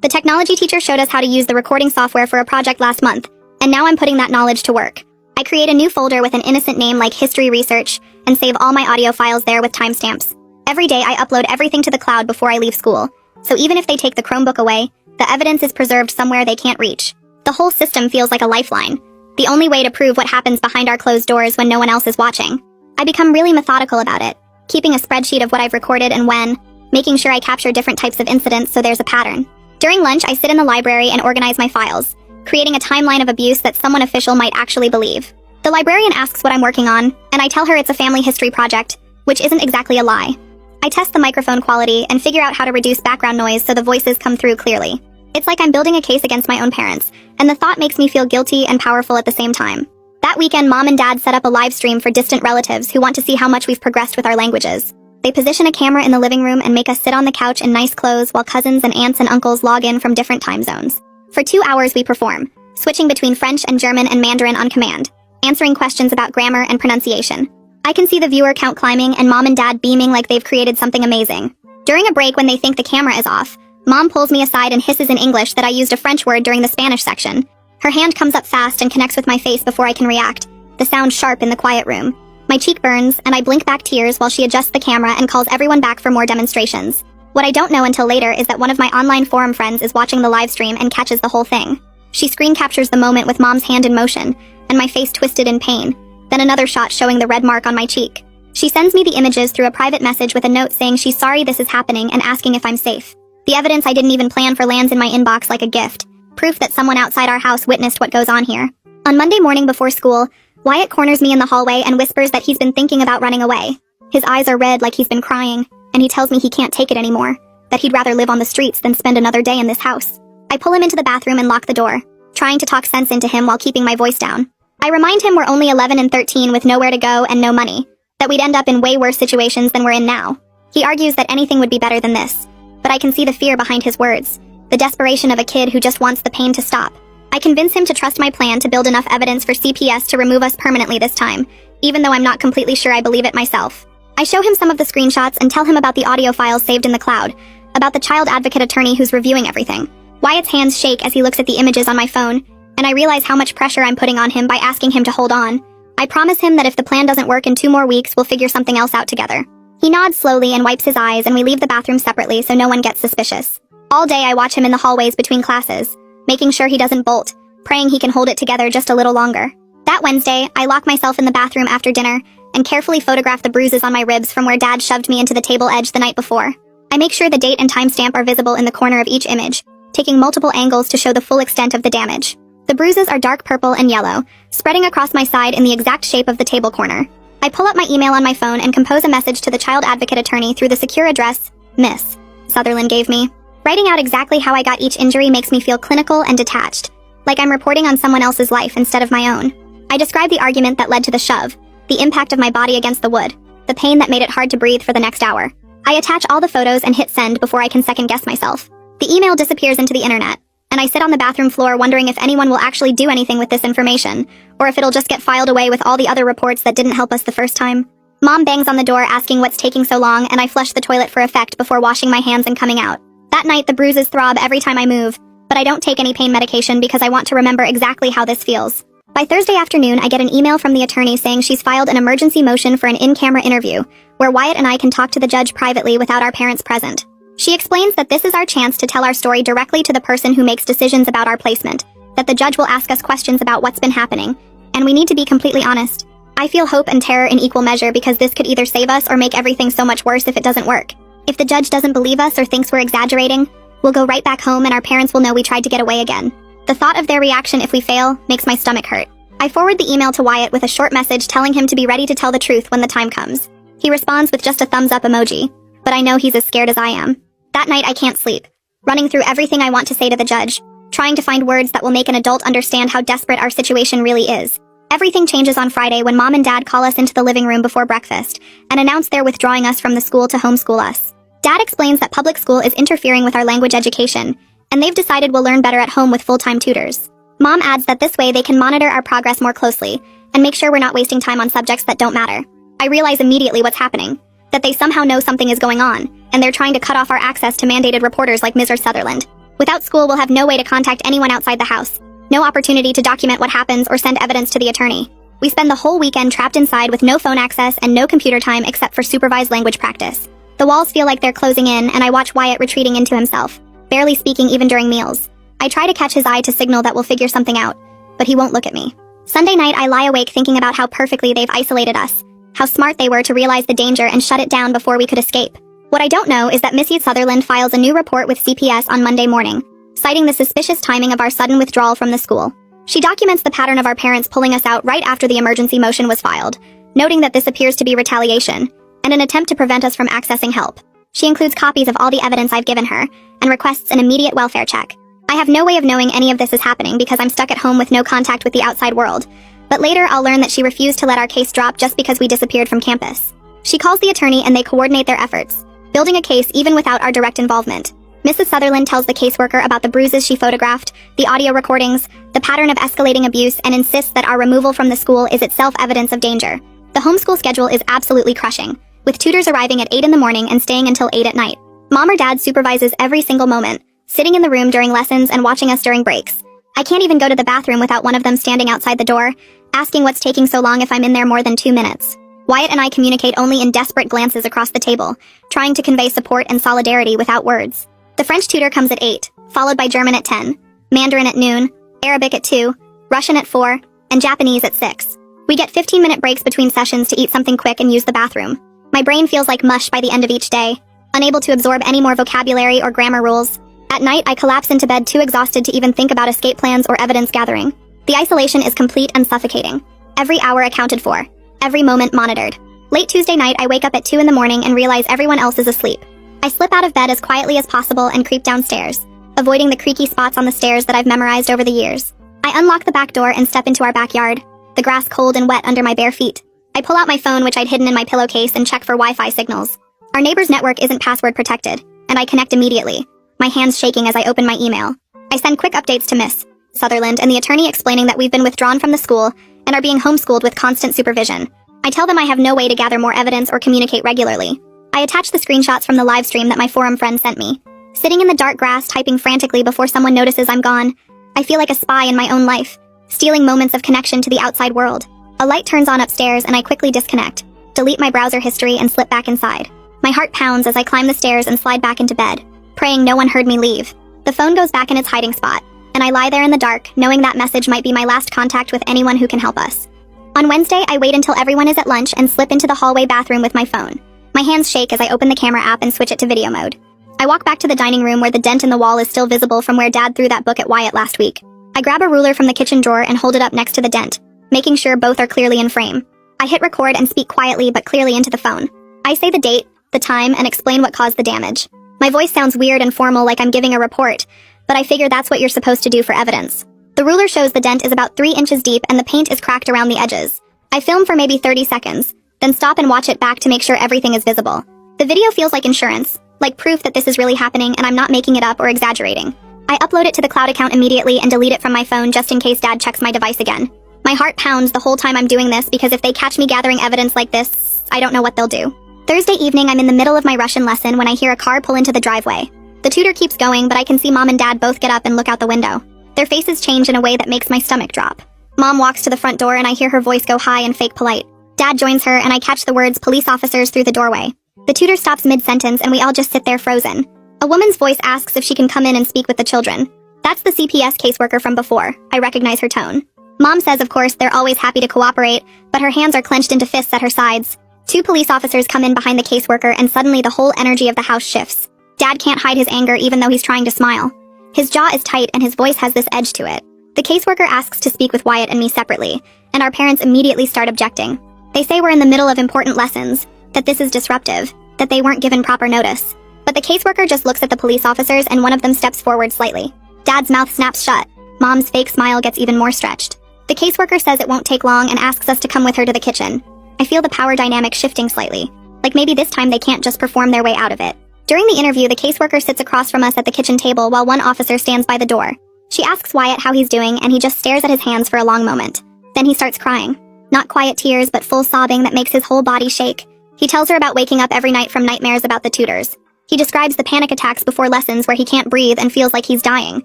The technology teacher showed us how to use the recording software for a project last month, and now I'm putting that knowledge to work. I create a new folder with an innocent name like History Research, and save all my audio files there with timestamps. Every day, I upload everything to the cloud before I leave school, so even if they take the Chromebook away, the evidence is preserved somewhere they can't reach. The whole system feels like a lifeline, the only way to prove what happens behind our closed doors when no one else is watching. I become really methodical about it, keeping a spreadsheet of what I've recorded and when, making sure I capture different types of incidents so there's a pattern. During lunch, I sit in the library and organize my files, creating a timeline of abuse that someone official might actually believe. The librarian asks what I'm working on, and I tell her it's a family history project, which isn't exactly a lie. I test the microphone quality and figure out how to reduce background noise so the voices come through clearly. It's like I'm building a case against my own parents, and the thought makes me feel guilty and powerful at the same time. That weekend, Mom and Dad set up a live stream for distant relatives who want to see how much we've progressed with our languages. They position a camera in the living room and make us sit on the couch in nice clothes while cousins and aunts and uncles log in from different time zones. For 2 hours we perform, switching between French and German and Mandarin on command, answering questions about grammar and pronunciation. I can see the viewer count climbing and Mom and Dad beaming like they've created something amazing. During a break when they think the camera is off, Mom pulls me aside and hisses in English that I used a French word during the Spanish section. Her hand comes up fast and connects with my face before I can react, the sound sharp in the quiet room. My cheek burns, and I blink back tears while she adjusts the camera and calls everyone back for more demonstrations. What I don't know until later is that one of my online forum friends is watching the live stream and catches the whole thing. She screen captures the moment with Mom's hand in motion, and my face twisted in pain, then another shot showing the red mark on my cheek. She sends me the images through a private message with a note saying she's sorry this is happening and asking if I'm safe. The evidence I didn't even plan for lands in my inbox like a gift, proof that someone outside our house witnessed what goes on here. On Monday morning before school, Wyatt corners me in the hallway and whispers that he's been thinking about running away. His eyes are red like he's been crying, and he tells me he can't take it anymore, that he'd rather live on the streets than spend another day in this house. I pull him into the bathroom and lock the door, trying to talk sense into him while keeping my voice down. I remind him we're only 11 and 13 with nowhere to go and no money, that we'd end up in way worse situations than we're in now. He argues that anything would be better than this, but I can see the fear behind his words, the desperation of a kid who just wants the pain to stop. I convince him to trust my plan to build enough evidence for CPS to remove us permanently this time, even though I'm not completely sure I believe it myself. I show him some of the screenshots and tell him about the audio files saved in the cloud, about the child advocate attorney who's reviewing everything. Wyatt's hands shake as he looks at the images on my phone, and I realize how much pressure I'm putting on him by asking him to hold on. I promise him that if the plan doesn't work in 2 more weeks, we'll figure something else out together. He nods slowly and wipes his eyes, and we leave the bathroom separately so no one gets suspicious. All day I watch him in the hallways between classes, making sure he doesn't bolt, praying he can hold it together just a little longer. That Wednesday, I lock myself in the bathroom after dinner and carefully photograph the bruises on my ribs from where Dad shoved me into the table edge the night before. I make sure the date and timestamp are visible in the corner of each image, taking multiple angles to show the full extent of the damage. The bruises are dark purple and yellow, spreading across my side in the exact shape of the table corner. I pull up my email on my phone and compose a message to the child advocate attorney through the secure address Miss Sutherland gave me. Writing out exactly how I got each injury makes me feel clinical and detached, like I'm reporting on someone else's life instead of my own. I describe the argument that led to the shove, the impact of my body against the wood, the pain that made it hard to breathe for the next hour. I attach all the photos and hit send before I can second-guess myself. The email disappears into the internet, and I sit on the bathroom floor wondering if anyone will actually do anything with this information, or if it'll just get filed away with all the other reports that didn't help us the first time. Mom bangs on the door asking what's taking so long, and I flush the toilet for effect before washing my hands and coming out. That night, the bruises throb every time I move, but I don't take any pain medication because I want to remember exactly how this feels. By Thursday afternoon, I get an email from the attorney saying she's filed an emergency motion for an in-camera interview, where Wyatt and I can talk to the judge privately without our parents present. She explains that this is our chance to tell our story directly to the person who makes decisions about our placement, that the judge will ask us questions about what's been happening, and we need to be completely honest. I feel hope and terror in equal measure because this could either save us or make everything so much worse if it doesn't work. If the judge doesn't believe us or thinks we're exaggerating, we'll go right back home and our parents will know we tried to get away again. The thought of their reaction if we fail makes my stomach hurt. I forward the email to Wyatt with a short message telling him to be ready to tell the truth when the time comes. He responds with just a thumbs up emoji, but I know he's as scared as I am. That night I can't sleep, running through everything I want to say to the judge, trying to find words that will make an adult understand how desperate our situation really is. Everything changes on Friday when Mom and Dad call us into the living room before breakfast and announce they're withdrawing us from the school to homeschool us. Dad explains that public school is interfering with our language education, and they've decided we'll learn better at home with full-time tutors. Mom adds that this way they can monitor our progress more closely and make sure we're not wasting time on subjects that don't matter. I realize immediately what's happening, that they somehow know something is going on, and they're trying to cut off our access to mandated reporters like Mr. Sutherland. Without school, we'll have no way to contact anyone outside the house, no opportunity to document what happens or send evidence to the attorney. We spend the whole weekend trapped inside with no phone access and no computer time except for supervised language practice. The walls feel like they're closing in, and I watch Wyatt retreating into himself, barely speaking even during meals. I try to catch his eye to signal that we'll figure something out, but he won't look at me. Sunday night, I lie awake thinking about how perfectly they've isolated us, how smart they were to realize the danger and shut it down before we could escape. What I don't know is that Mrs. Sutherland files a new report with CPS on Monday morning, citing the suspicious timing of our sudden withdrawal from the school. She documents the pattern of our parents pulling us out right after the emergency motion was filed, noting that this appears to be retaliation and an attempt to prevent us from accessing help. She includes copies of all the evidence I've given her and requests an immediate welfare check. I have no way of knowing any of this is happening because I'm stuck at home with no contact with the outside world, but later I'll learn that she refused to let our case drop just because we disappeared from campus. She calls the attorney and they coordinate their efforts, building a case even without our direct involvement. Mrs. Sutherland tells the caseworker about the bruises she photographed, the audio recordings, the pattern of escalating abuse, and insists that our removal from the school is itself evidence of danger. The homeschool schedule is absolutely crushing, with tutors arriving at 8 in the morning and staying until 8 at night. Mom or Dad supervises every single moment, sitting in the room during lessons and watching us during breaks. I can't even go to the bathroom without one of them standing outside the door, asking what's taking so long if I'm in there more than 2 minutes. Wyatt and I communicate only in desperate glances across the table, trying to convey support and solidarity without words. The French tutor comes at 8, followed by German at 10, Mandarin at noon, Arabic at 2, Russian at 4, and Japanese at 6. We get 15-minute breaks between sessions to eat something quick and use the bathroom. My brain feels like mush by the end of each day, unable to absorb any more vocabulary or grammar rules. At night, I collapse into bed too exhausted to even think about escape plans or evidence gathering. The isolation is complete and suffocating. Every hour accounted for. Every moment monitored. Late Tuesday night, I wake up at 2 in the morning and realize everyone else is asleep. I slip out of bed as quietly as possible and creep downstairs, avoiding the creaky spots on the stairs that I've memorized over the years. I unlock the back door and step into our backyard, the grass cold and wet under my bare feet. I pull out my phone, which I'd hidden in my pillowcase, and check for Wi-Fi signals. Our neighbor's network isn't password protected, and I connect immediately, my hands shaking as I open my email. I send quick updates to Miss Sutherland and the attorney explaining that we've been withdrawn from the school and are being homeschooled with constant supervision. I tell them I have no way to gather more evidence or communicate regularly. I attach the screenshots from the live stream that my forum friend sent me. Sitting in the dark grass typing frantically before someone notices I'm gone, I feel like a spy in my own life, stealing moments of connection to the outside world. A light turns on upstairs and I quickly disconnect, delete my browser history and slip back inside. My heart pounds as I climb the stairs and slide back into bed, praying no one heard me leave. The phone goes back in its hiding spot, and I lie there in the dark, knowing that message might be my last contact with anyone who can help us. On Wednesday, I wait until everyone is at lunch and slip into the hallway bathroom with my phone. My hands shake as I open the camera app and switch it to video mode. I walk back to the dining room where the dent in the wall is still visible from where Dad threw that book at Wyatt last week. I grab a ruler from the kitchen drawer and hold it up next to the dent, making sure both are clearly in frame. I hit record and speak quietly but clearly into the phone. I say the date, the time, and explain what caused the damage. My voice sounds weird and formal like I'm giving a report, but I figure that's what you're supposed to do for evidence. The ruler shows the dent is about 3 inches deep and the paint is cracked around the edges. I film for maybe 30 seconds, then stop and watch it back to make sure everything is visible. The video feels like insurance, like proof that this is really happening and I'm not making it up or exaggerating. I upload it to the cloud account immediately and delete it from my phone just in case Dad checks my device again. My heart pounds the whole time I'm doing this because if they catch me gathering evidence like this, I don't know what they'll do. Thursday evening, I'm in the middle of my Russian lesson when I hear a car pull into the driveway. The tutor keeps going, but I can see Mom and Dad both get up and look out the window. Their faces change in a way that makes my stomach drop. Mom walks to the front door and I hear her voice go high and fake polite. Dad joins her and I catch the words police officers through the doorway. The tutor stops mid-sentence and we all just sit there frozen. A woman's voice asks if she can come in and speak with the children. That's the CPS caseworker from before. I recognize her tone. Mom says, of course, they're always happy to cooperate, but her hands are clenched into fists at her sides. Two police officers come in behind the caseworker and suddenly the whole energy of the house shifts. Dad can't hide his anger even though he's trying to smile. His jaw is tight and his voice has this edge to it. The caseworker asks to speak with Wyatt and me separately, and our parents immediately start objecting. They say we're in the middle of important lessons, that this is disruptive, that they weren't given proper notice. But the caseworker just looks at the police officers and one of them steps forward slightly. Dad's mouth snaps shut. Mom's fake smile gets even more stretched. The caseworker says it won't take long and asks us to come with her to the kitchen. I feel the power dynamic shifting slightly. Like maybe this time they can't just perform their way out of it. During the interview, the caseworker sits across from us at the kitchen table while one officer stands by the door. She asks Wyatt how he's doing and he just stares at his hands for a long moment. Then he starts crying. Not quiet tears, but full sobbing that makes his whole body shake. He tells her about waking up every night from nightmares about the tutors. He describes the panic attacks before lessons where he can't breathe and feels like he's dying.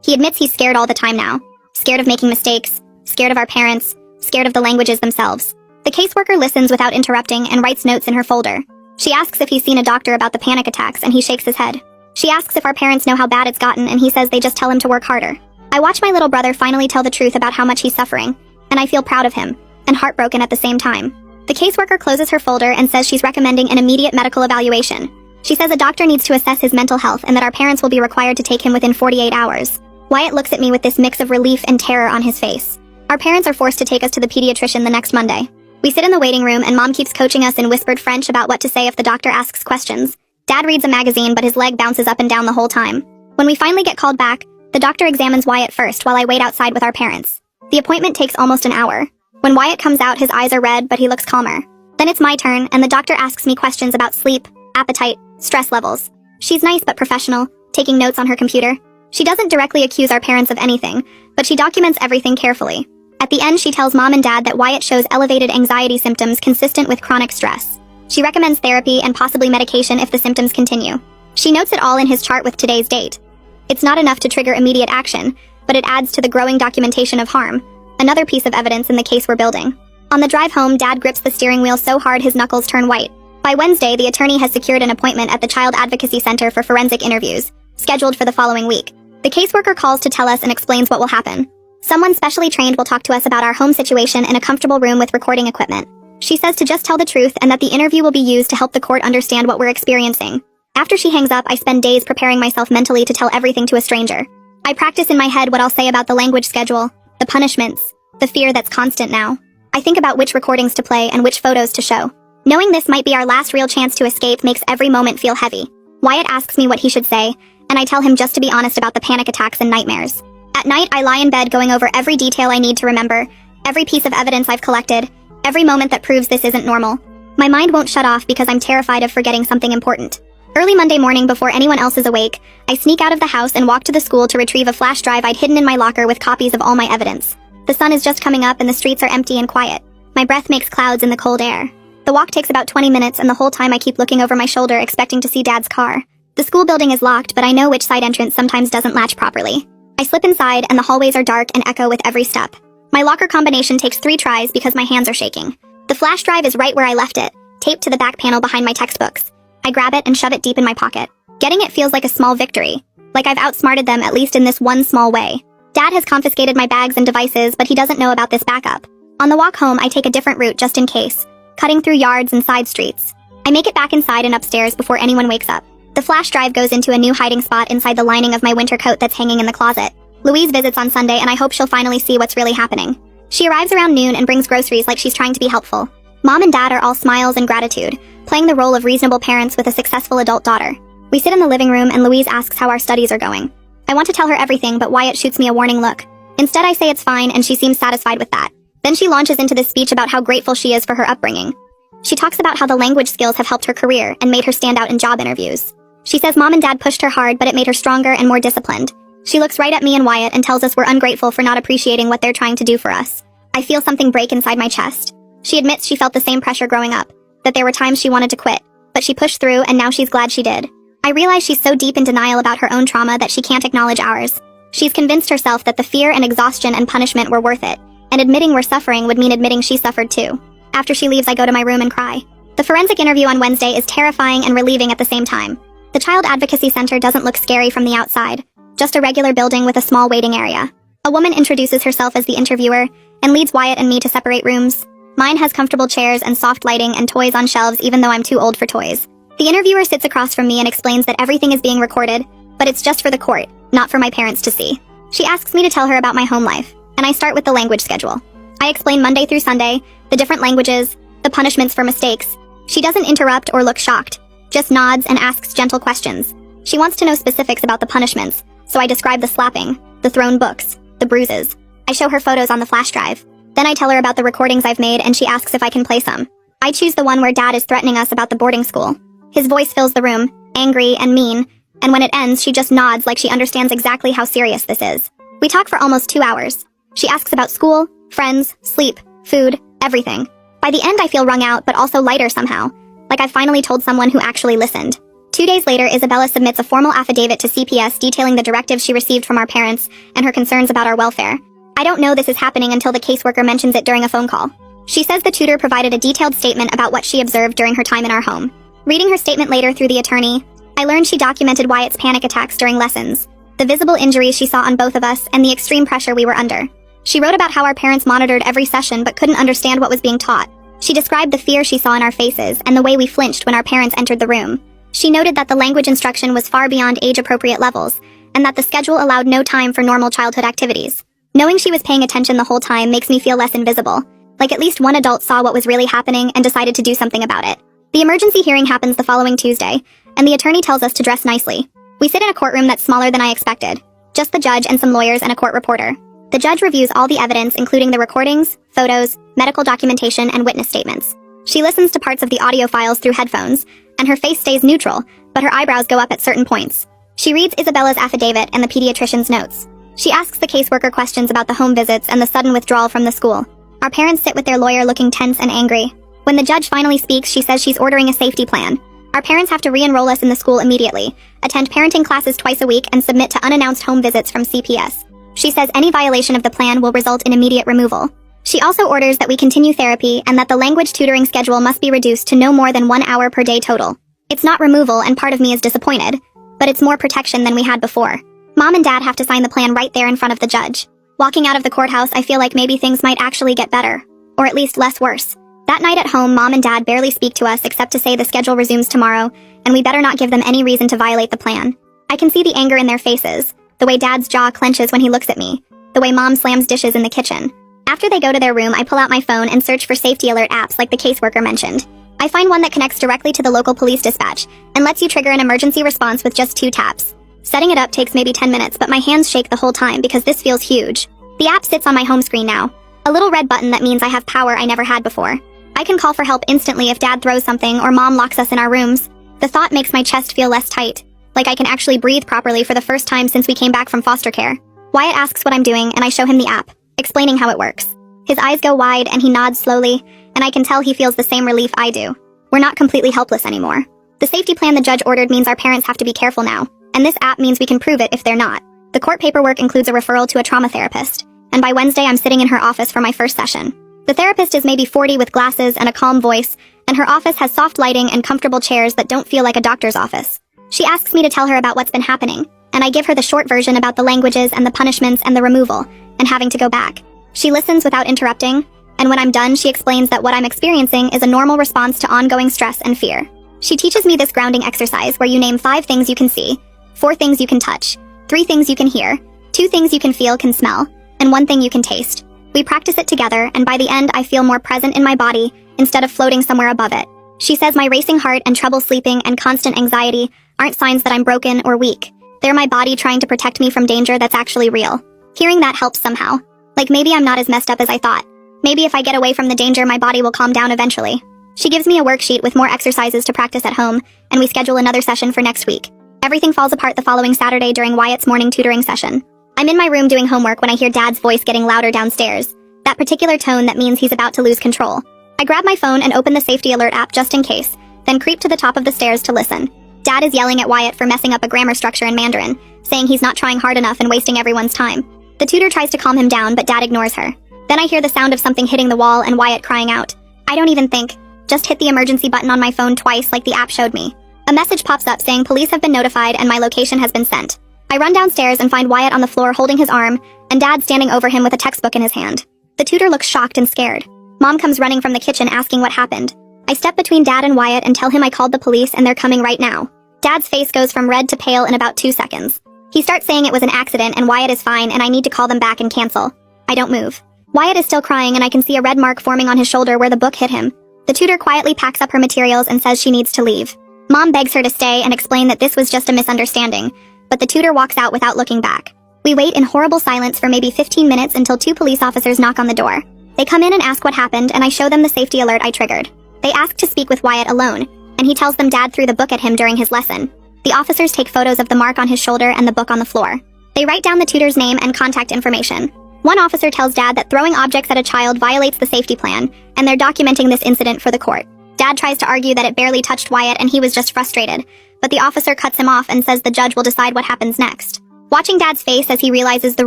He admits he's scared all the time now. Scared of making mistakes, scared of our parents, scared of the languages themselves. The caseworker listens without interrupting and writes notes in her folder. She asks if he's seen a doctor about the panic attacks and he shakes his head. She asks if our parents know how bad it's gotten and he says they just tell him to work harder. I watch my little brother finally tell the truth about how much he's suffering, and I feel proud of him, and heartbroken at the same time. The caseworker closes her folder and says she's recommending an immediate medical evaluation. She says a doctor needs to assess his mental health and that our parents will be required to take him within 48 hours. Wyatt looks at me with this mix of relief and terror on his face. Our parents are forced to take us to the pediatrician the next Monday. We sit in the waiting room and Mom keeps coaching us in whispered French about what to say if the doctor asks questions. Dad reads a magazine but his leg bounces up and down the whole time. When we finally get called back, the doctor examines Wyatt first while I wait outside with our parents. The appointment takes almost an hour. When Wyatt comes out, his eyes are red, but he looks calmer. Then it's my turn, and the doctor asks me questions about sleep, appetite, stress levels. She's nice but professional, taking notes on her computer. She doesn't directly accuse our parents of anything, but she documents everything carefully. At the end, she tells Mom and Dad that Wyatt shows elevated anxiety symptoms consistent with chronic stress. She recommends therapy and possibly medication if the symptoms continue. She notes it all in his chart with today's date. It's not enough to trigger immediate action, but it adds to the growing documentation of harm, another piece of evidence in the case we're building. On the drive home, Dad grips the steering wheel so hard his knuckles turn white. By Wednesday, the attorney has secured an appointment at the Child Advocacy Center for forensic interviews, scheduled for the following week. The caseworker calls to tell us and explains what will happen. Someone specially trained will talk to us about our home situation in a comfortable room with recording equipment. She says to just tell the truth and that the interview will be used to help the court understand what we're experiencing. After she hangs up, I spend days preparing myself mentally to tell everything to a stranger. I practice in my head what I'll say about the language schedule, the punishments, the fear that's constant now. I think about which recordings to play and which photos to show. Knowing this might be our last real chance to escape makes every moment feel heavy. Wyatt asks me what he should say, and I tell him just to be honest about the panic attacks and nightmares. At night, I lie in bed going over every detail I need to remember, every piece of evidence I've collected, every moment that proves this isn't normal. My mind won't shut off because I'm terrified of forgetting something important. Early Monday morning, before anyone else is awake, I sneak out of the house and walk to the school to retrieve a flash drive I'd hidden in my locker with copies of all my evidence. The sun is just coming up and the streets are empty and quiet. My breath makes clouds in the cold air. The walk takes about 20 minutes and the whole time I keep looking over my shoulder expecting to see Dad's car. The school building is locked, but I know which side entrance sometimes doesn't latch properly. I slip inside and the hallways are dark and echo with every step. My locker combination takes 3 tries because my hands are shaking. The flash drive is right where I left it, taped to the back panel behind my textbooks. I grab it and shove it deep in my pocket. Getting it feels like a small victory, like I've outsmarted them at least in this one small way. Dad has confiscated my bags and devices, but he doesn't know about this backup. On the walk home, I take a different route just in case, cutting through yards and side streets. I make it back inside and upstairs before anyone wakes up. The flash drive goes into a new hiding spot inside the lining of my winter coat that's hanging in the closet. Louise visits on Sunday and I hope she'll finally see what's really happening. She arrives around noon and brings groceries like she's trying to be helpful. Mom and Dad are all smiles and gratitude, playing the role of reasonable parents with a successful adult daughter. We sit in the living room and Louise asks how our studies are going. I want to tell her everything, but Wyatt shoots me a warning look. Instead, I say it's fine and she seems satisfied with that. Then she launches into this speech about how grateful she is for her upbringing. She talks about how the language skills have helped her career and made her stand out in job interviews. She says Mom and Dad pushed her hard, but it made her stronger and more disciplined. She looks right at me and Wyatt and tells us we're ungrateful for not appreciating what they're trying to do for us. I feel something break inside my chest. She admits she felt the same pressure growing up, that there were times she wanted to quit, but she pushed through and now she's glad she did. I realize she's so deep in denial about her own trauma that she can't acknowledge ours. She's convinced herself that the fear and exhaustion and punishment were worth it, and admitting we're suffering would mean admitting she suffered too. After she leaves, I go to my room and cry. The forensic interview on Wednesday is terrifying and relieving at the same time. The Child Advocacy Center doesn't look scary from the outside, just a regular building with a small waiting area. A woman introduces herself as the interviewer and leads Wyatt and me to separate rooms. Mine has comfortable chairs and soft lighting and toys on shelves even though I'm too old for toys. The interviewer sits across from me and explains that everything is being recorded, but it's just for the court, not for my parents to see. She asks me to tell her about my home life, and I start with the language schedule. I explain Monday through Sunday, the different languages, the punishments for mistakes. She doesn't interrupt or look shocked, just nods and asks gentle questions. She wants to know specifics about the punishments, so I describe the slapping, the thrown books, the bruises. I show her photos on the flash drive. Then I tell her about the recordings I've made and she asks if I can play some. I choose the one where Dad is threatening us about the boarding school. His voice fills the room, angry and mean, and when it ends, she just nods like she understands exactly how serious this is. We talk for almost 2 hours. She asks about school, friends, sleep, food, everything. By the end, I feel wrung out, but also lighter somehow, like I finally told someone who actually listened. 2 days later, Isabella submits a formal affidavit to CPS detailing the directives she received from our parents and her concerns about our welfare. I don't know this is happening until the caseworker mentions it during a phone call. She says the tutor provided a detailed statement about what she observed during her time in our home. Reading her statement later through the attorney, I learned she documented Wyatt's panic attacks during lessons, the visible injuries she saw on both of us, and the extreme pressure we were under. She wrote about how our parents monitored every session but couldn't understand what was being taught. She described the fear she saw in our faces and the way we flinched when our parents entered the room. She noted that the language instruction was far beyond age-appropriate levels, and that the schedule allowed no time for normal childhood activities. Knowing she was paying attention the whole time makes me feel less invisible, like at least one adult saw what was really happening and decided to do something about it. The emergency hearing happens the following Tuesday, and the attorney tells us to dress nicely. We sit in a courtroom that's smaller than I expected. Just the judge and some lawyers and a court reporter. The judge reviews all the evidence, including the recordings, photos, medical documentation, and witness statements. She listens to parts of the audio files through headphones, and her face stays neutral, but her eyebrows go up at certain points. She reads Isabella's affidavit and the pediatrician's notes. She asks the caseworker questions about the home visits and the sudden withdrawal from the school. Our parents sit with their lawyer looking tense and angry. When the judge finally speaks, she says she's ordering a safety plan. Our parents have to re-enroll us in the school immediately, attend parenting classes twice a week, and submit to unannounced home visits from CPS. She says any violation of the plan will result in immediate removal. She also orders that we continue therapy and that the language tutoring schedule must be reduced to no more than 1 hour per day total. It's not removal, and part of me is disappointed, but it's more protection than we had before. Mom and Dad have to sign the plan right there in front of the judge. Walking out of the courthouse, I feel like maybe things might actually get better, or at least less worse. That night at home, Mom and Dad barely speak to us except to say the schedule resumes tomorrow, and we better not give them any reason to violate the plan. I can see the anger in their faces, the way Dad's jaw clenches when he looks at me, the way Mom slams dishes in the kitchen. After they go to their room, I pull out my phone and search for safety alert apps like the caseworker mentioned. I find one that connects directly to the local police dispatch and lets you trigger an emergency response with just 2 taps. Setting it up takes maybe 10 minutes, but my hands shake the whole time because this feels huge. The app sits on my home screen now, a little red button that means I have power I never had before. I can call for help instantly if Dad throws something or Mom locks us in our rooms. The thought makes my chest feel less tight, like I can actually breathe properly for the first time since we came back from foster care. Wyatt asks what I'm doing and I show him the app, explaining how it works. His eyes go wide and he nods slowly, and I can tell he feels the same relief I do. We're not completely helpless anymore. The safety plan the judge ordered means our parents have to be careful now, and this app means we can prove it if they're not. The court paperwork includes a referral to a trauma therapist, and by Wednesday I'm sitting in her office for my first session. The therapist is maybe 40 with glasses and a calm voice, and her office has soft lighting and comfortable chairs that don't feel like a doctor's office. She asks me to tell her about what's been happening, and I give her the short version about the languages and the punishments and the removal, and having to go back. She listens without interrupting, and when I'm done, she explains that what I'm experiencing is a normal response to ongoing stress and fear. She teaches me this grounding exercise where you name 5 things you can see, 4 things you can touch, 3 things you can hear, 2 things you can feel, can smell, and 1 thing you can taste. We practice it together, and by the end, I feel more present in my body instead of floating somewhere above it. She says my racing heart and trouble sleeping and constant anxiety aren't signs that I'm broken or weak. They're my body trying to protect me from danger that's actually real. Hearing that helps somehow. Like maybe I'm not as messed up as I thought. Maybe if I get away from the danger, my body will calm down eventually. She gives me a worksheet with more exercises to practice at home, and we schedule another session for next week. Everything falls apart the following Saturday during Wyatt's morning tutoring session. I'm in my room doing homework when I hear Dad's voice getting louder downstairs. That particular tone that means he's about to lose control. I grab my phone and open the safety alert app just in case, then creep to the top of the stairs to listen. Dad Dad is yelling at Wyatt for messing up a grammar structure in Mandarin, saying he's not trying hard enough and wasting everyone's time. The tutor tries to calm him down, but Dad ignores her. Then I hear the sound of something hitting the wall and Wyatt crying out. I don't even think. Just hit the emergency button on my phone twice like the app showed me. A message pops up saying police have been notified and my location has been sent. I run downstairs and find Wyatt on the floor holding his arm, and Dad standing over him with a textbook in his hand. The tutor looks shocked and scared. Mom comes running from the kitchen asking what happened. I step between Dad and Wyatt and tell him I called the police and they're coming right now. Dad's face goes from red to pale in about 2 seconds. He starts saying it was an accident and Wyatt is fine and I need to call them back and cancel. I don't move. Wyatt is still crying and I can see a red mark forming on his shoulder where the book hit him. The tutor quietly packs up her materials and says she needs to leave. Mom begs her to stay and explain that this was just a misunderstanding, but the tutor walks out without looking back. We wait in horrible silence for maybe 15 minutes until 2 police officers knock on the door. They come in and ask what happened and I show them the safety alert I triggered. They ask to speak with Wyatt alone, and he tells them Dad threw the book at him during his lesson. The officers take photos of the mark on his shoulder and the book on the floor. They write down the tutor's name and contact information. One officer tells Dad that throwing objects at a child violates the safety plan, and they're documenting this incident for the court. Dad tries to argue that it barely touched Wyatt and he was just frustrated, but the officer cuts him off and says the judge will decide what happens next. Watching Dad's face as he realizes the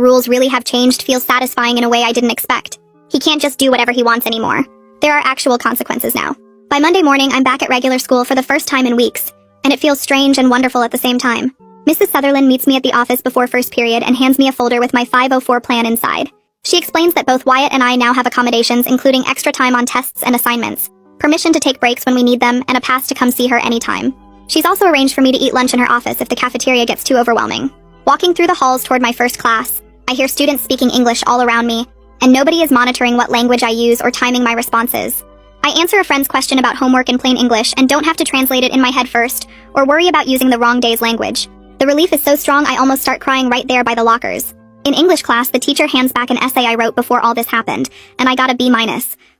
rules really have changed feels satisfying in a way I didn't expect. He can't just do whatever he wants anymore. There are actual consequences now. By Monday morning, I'm back at regular school for the first time in weeks, and it feels strange and wonderful at the same time. Mrs. Sutherland meets me at the office before first period and hands me a folder with my 504 plan inside. She explains that both Wyatt and I now have accommodations including extra time on tests and assignments, permission to take breaks when we need them, and a pass to come see her anytime. She's also arranged for me to eat lunch in her office if the cafeteria gets too overwhelming. Walking through the halls toward my first class, I hear students speaking English all around me, and nobody is monitoring what language I use or timing my responses. I answer a friend's question about homework in plain English and don't have to translate it in my head first, or worry about using the wrong day's language. The relief is so strong I almost start crying right there by the lockers. In English class, the teacher hands back an essay I wrote before all this happened, and I got a B-,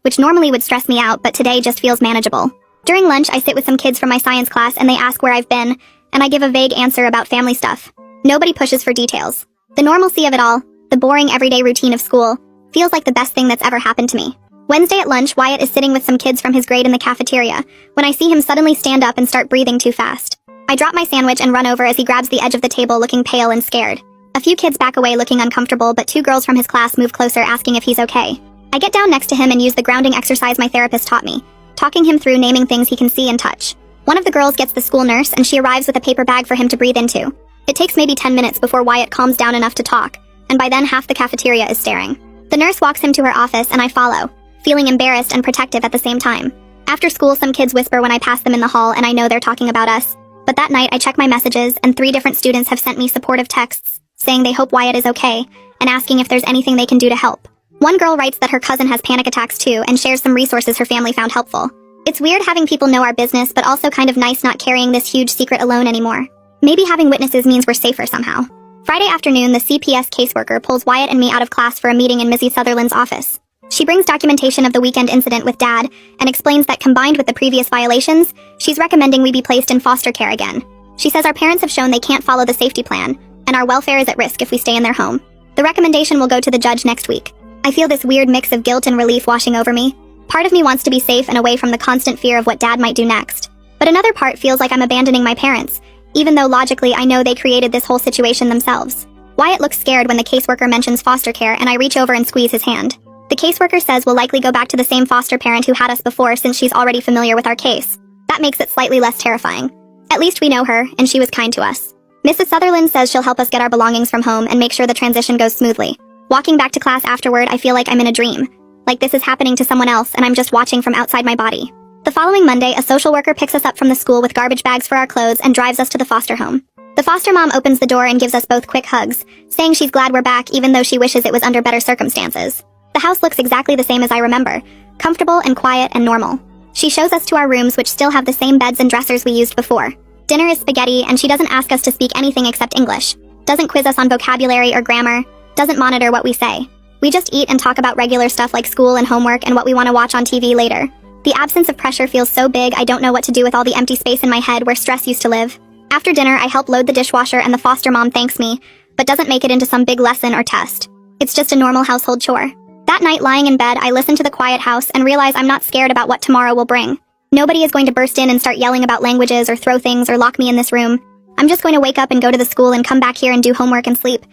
which normally would stress me out, but today just feels manageable. During lunch, I sit with some kids from my science class and they ask where I've been, and I give a vague answer about family stuff. Nobody pushes for details. The normalcy of it all, the boring everyday routine of school, feels like the best thing that's ever happened to me. Wednesday at lunch, Wyatt is sitting with some kids from his grade in the cafeteria, when I see him suddenly stand up and start breathing too fast. I drop my sandwich and run over as he grabs the edge of the table looking pale and scared. A few kids back away looking uncomfortable, but 2 girls from his class move closer asking if he's okay. I get down next to him and use the grounding exercise my therapist taught me, talking him through naming things he can see and touch. One of the girls gets the school nurse and she arrives with a paper bag for him to breathe into. It takes maybe 10 minutes before Wyatt calms down enough to talk, and by then half the cafeteria is staring. The nurse walks him to her office and I follow, feeling embarrassed and protective at the same time. After school, some kids whisper when I pass them in the hall and I know they're talking about us. But that night I check my messages and 3 different students have sent me supportive texts, saying they hope Wyatt is okay, and asking if there's anything they can do to help. One girl writes that her cousin has panic attacks too and shares some resources her family found helpful. It's weird having people know our business, but also kind of nice not carrying this huge secret alone anymore. Maybe having witnesses means we're safer somehow. Friday afternoon, the CPS caseworker pulls Wyatt and me out of class for a meeting in Mrs. Sutherland's office. She brings documentation of the weekend incident with Dad and explains that combined with the previous violations, she's recommending we be placed in foster care again. She says our parents have shown they can't follow the safety plan, and our welfare is at risk if we stay in their home. The recommendation will go to the judge next week. I feel this weird mix of guilt and relief washing over me. Part of me wants to be safe and away from the constant fear of what Dad might do next. But another part feels like I'm abandoning my parents, even though logically I know they created this whole situation themselves. Wyatt looks scared when the caseworker mentions foster care and I reach over and squeeze his hand. The caseworker says we'll likely go back to the same foster parent who had us before since she's already familiar with our case. That makes it slightly less terrifying. At least we know her, and she was kind to us. Mrs. Sutherland says she'll help us get our belongings from home and make sure the transition goes smoothly. Walking back to class afterward, I feel like I'm in a dream. Like this is happening to someone else and I'm just watching from outside my body. The following Monday, a social worker picks us up from the school with garbage bags for our clothes and drives us to the foster home. The foster mom opens the door and gives us both quick hugs, saying she's glad we're back even though she wishes it was under better circumstances. The house looks exactly the same as I remember, comfortable and quiet and normal. She shows us to our rooms, which still have the same beds and dressers we used before. Dinner is spaghetti, and she doesn't ask us to speak anything except English, doesn't quiz us on vocabulary or grammar, doesn't monitor what we say. We just eat and talk about regular stuff like school and homework and what we want to watch on TV later. The absence of pressure feels so big I don't know what to do with all the empty space in my head where stress used to live. After dinner, I help load the dishwasher and the foster mom thanks me, but doesn't make it into some big lesson or test. It's just a normal household chore. That night, lying in bed, I listen to the quiet house and realize I'm not scared about what tomorrow will bring. Nobody is going to burst in and start yelling about languages or throw things or lock me in this room. I'm just going to wake up and go to the school and come back here and do homework and sleep.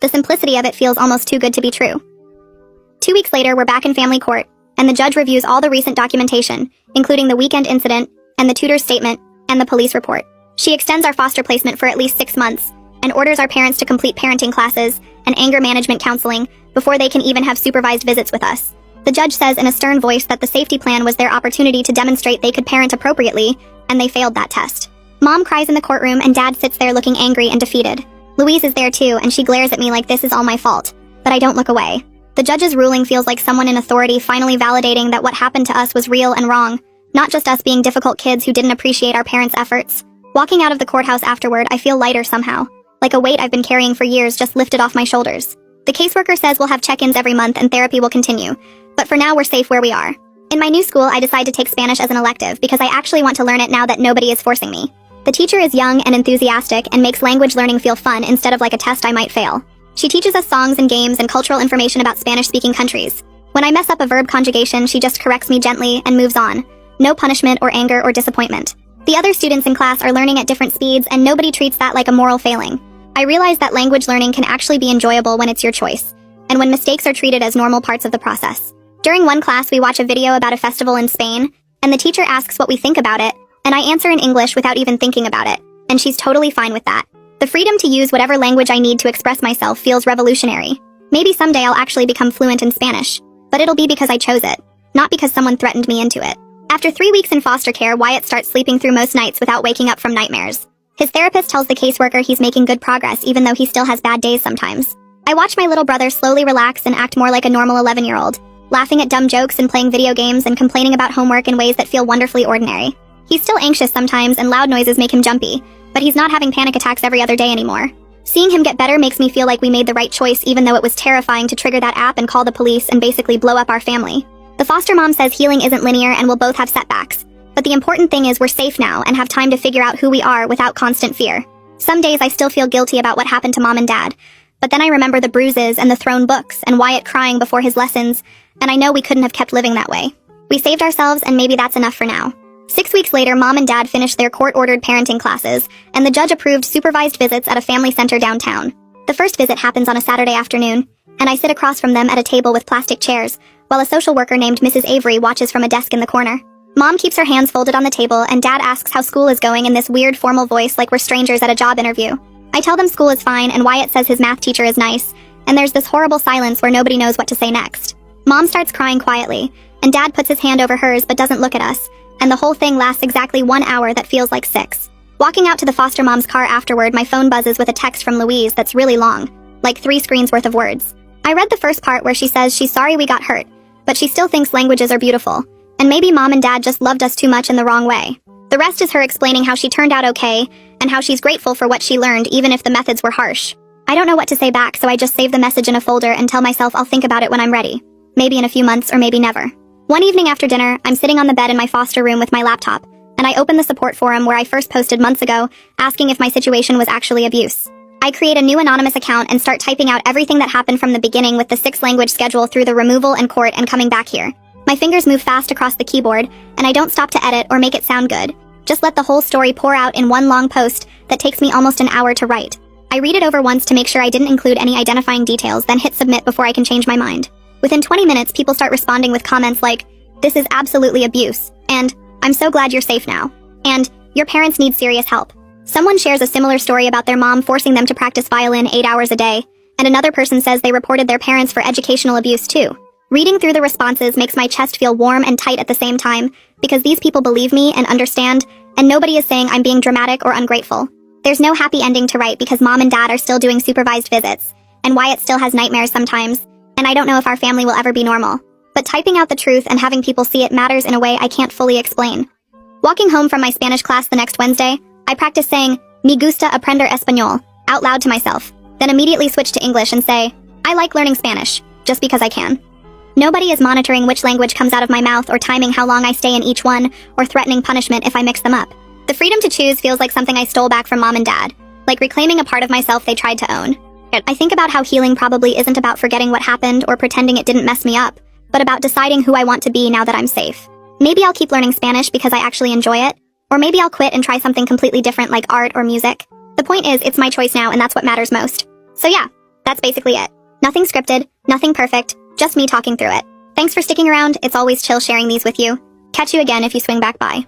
The simplicity of it feels almost too good to be true. 2 weeks later, we're back in family court, and the judge reviews all the recent documentation, including the weekend incident, and the tutor's statement, and the police report. She extends our foster placement for at least 6 months, and orders our parents to complete parenting classes and anger management counseling before they can even have supervised visits with us. The judge says in a stern voice that the safety plan was their opportunity to demonstrate they could parent appropriately, and they failed that test. Mom cries in the courtroom, and Dad sits there looking angry and defeated. Louise is there too, and she glares at me like this is all my fault, but I don't look away. The judge's ruling feels like someone in authority finally validating that what happened to us was real and wrong, not just us being difficult kids who didn't appreciate our parents' efforts. Walking out of the courthouse afterward, I feel lighter somehow, like a weight I've been carrying for years just lifted off my shoulders. The caseworker says we'll have check-ins every month and therapy will continue, but for now we're safe where we are. In my new school, I decide to take Spanish as an elective because I actually want to learn it now that nobody is forcing me. The teacher is young and enthusiastic and makes language learning feel fun instead of like a test I might fail. She teaches us songs and games and cultural information about Spanish-speaking countries. When I mess up a verb conjugation, she just corrects me gently and moves on. No punishment or anger or disappointment. The other students in class are learning at different speeds, and nobody treats that like a moral failing. I realize that language learning can actually be enjoyable when it's your choice, and when mistakes are treated as normal parts of the process. During one class, we watch a video about a festival in Spain, and the teacher asks what we think about it, and I answer in English without even thinking about it, and she's totally fine with that. The freedom to use whatever language I need to express myself feels revolutionary. Maybe someday I'll actually become fluent in Spanish, but it'll be because I chose it, not because someone threatened me into it. After 3 weeks in foster care, Wyatt starts sleeping through most nights without waking up from nightmares. His therapist tells the caseworker he's making good progress even though he still has bad days sometimes. I watch my little brother slowly relax and act more like a normal 11-year-old, laughing at dumb jokes and playing video games and complaining about homework in ways that feel wonderfully ordinary. He's still anxious sometimes and loud noises make him jumpy, but he's not having panic attacks every other day anymore. Seeing him get better makes me feel like we made the right choice even though it was terrifying to trigger that app and call the police and basically blow up our family. The foster mom says healing isn't linear and we'll both have setbacks. But the important thing is we're safe now and have time to figure out who we are without constant fear. Some days I still feel guilty about what happened to Mom and Dad, but then I remember the bruises and the thrown books and Wyatt crying before his lessons, and I know we couldn't have kept living that way. We saved ourselves and maybe that's enough for now. 6 weeks later, Mom and Dad finished their court-ordered parenting classes, and the judge approved supervised visits at a family center downtown. The first visit happens on a Saturday afternoon, and I sit across from them at a table with plastic chairs, while a social worker named Mrs. Avery watches from a desk in the corner. Mom keeps her hands folded on the table, and Dad asks how school is going in this weird formal voice like we're strangers at a job interview. I tell them school is fine, and Wyatt says his math teacher is nice, and there's this horrible silence where nobody knows what to say next. Mom starts crying quietly, and Dad puts his hand over hers but doesn't look at us, and the whole thing lasts exactly 1 hour that feels like 6. Walking out to the foster mom's car afterward, my phone buzzes with a text from Louise that's really long, like 3 screens worth of words. I read the first part where she says she's sorry we got hurt, but she still thinks languages are beautiful, and maybe Mom and Dad just loved us too much in the wrong way. The rest is her explaining how she turned out okay, and how she's grateful for what she learned even if the methods were harsh. I don't know what to say back, so I just save the message in a folder and tell myself I'll think about it when I'm ready. Maybe in a few months or maybe never. One evening after dinner, I'm sitting on the bed in my foster room with my laptop, and I open the support forum where I first posted months ago, asking if my situation was actually abuse. I create a new anonymous account and start typing out everything that happened from the beginning with the 6-language schedule through the removal and court and coming back here. My fingers move fast across the keyboard, and I don't stop to edit or make it sound good. Just let the whole story pour out in one long post that takes me almost an hour to write. I read it over once to make sure I didn't include any identifying details, then hit submit before I can change my mind. Within 20 minutes, people start responding with comments like, "This is absolutely abuse," and "I'm so glad you're safe now," and "Your parents need serious help." Someone shares a similar story about their mom forcing them to practice violin 8 hours a day, and another person says they reported their parents for educational abuse too. Reading through the responses makes my chest feel warm and tight at the same time, because these people believe me and understand, and nobody is saying I'm being dramatic or ungrateful. There's no happy ending to write because Mom and Dad are still doing supervised visits, and Wyatt still has nightmares sometimes, and I don't know if our family will ever be normal. But typing out the truth and having people see it matters in a way I can't fully explain. Walking home from my Spanish class the next Wednesday, I practice saying, "Me gusta aprender español," out loud to myself, then immediately switch to English and say, "I like learning Spanish," just because I can. Nobody is monitoring which language comes out of my mouth or timing how long I stay in each one or threatening punishment if I mix them up. The freedom to choose feels like something I stole back from Mom and Dad, like reclaiming a part of myself they tried to own. I think about how healing probably isn't about forgetting what happened or pretending it didn't mess me up, but about deciding who I want to be now that I'm safe. Maybe I'll keep learning Spanish because I actually enjoy it, or maybe I'll quit and try something completely different like art or music. The point is, it's my choice now and that's what matters most. So yeah, that's basically it. Nothing scripted, nothing perfect, just me talking through it. Thanks for sticking around, it's always chill sharing these with you. Catch you again if you swing back by.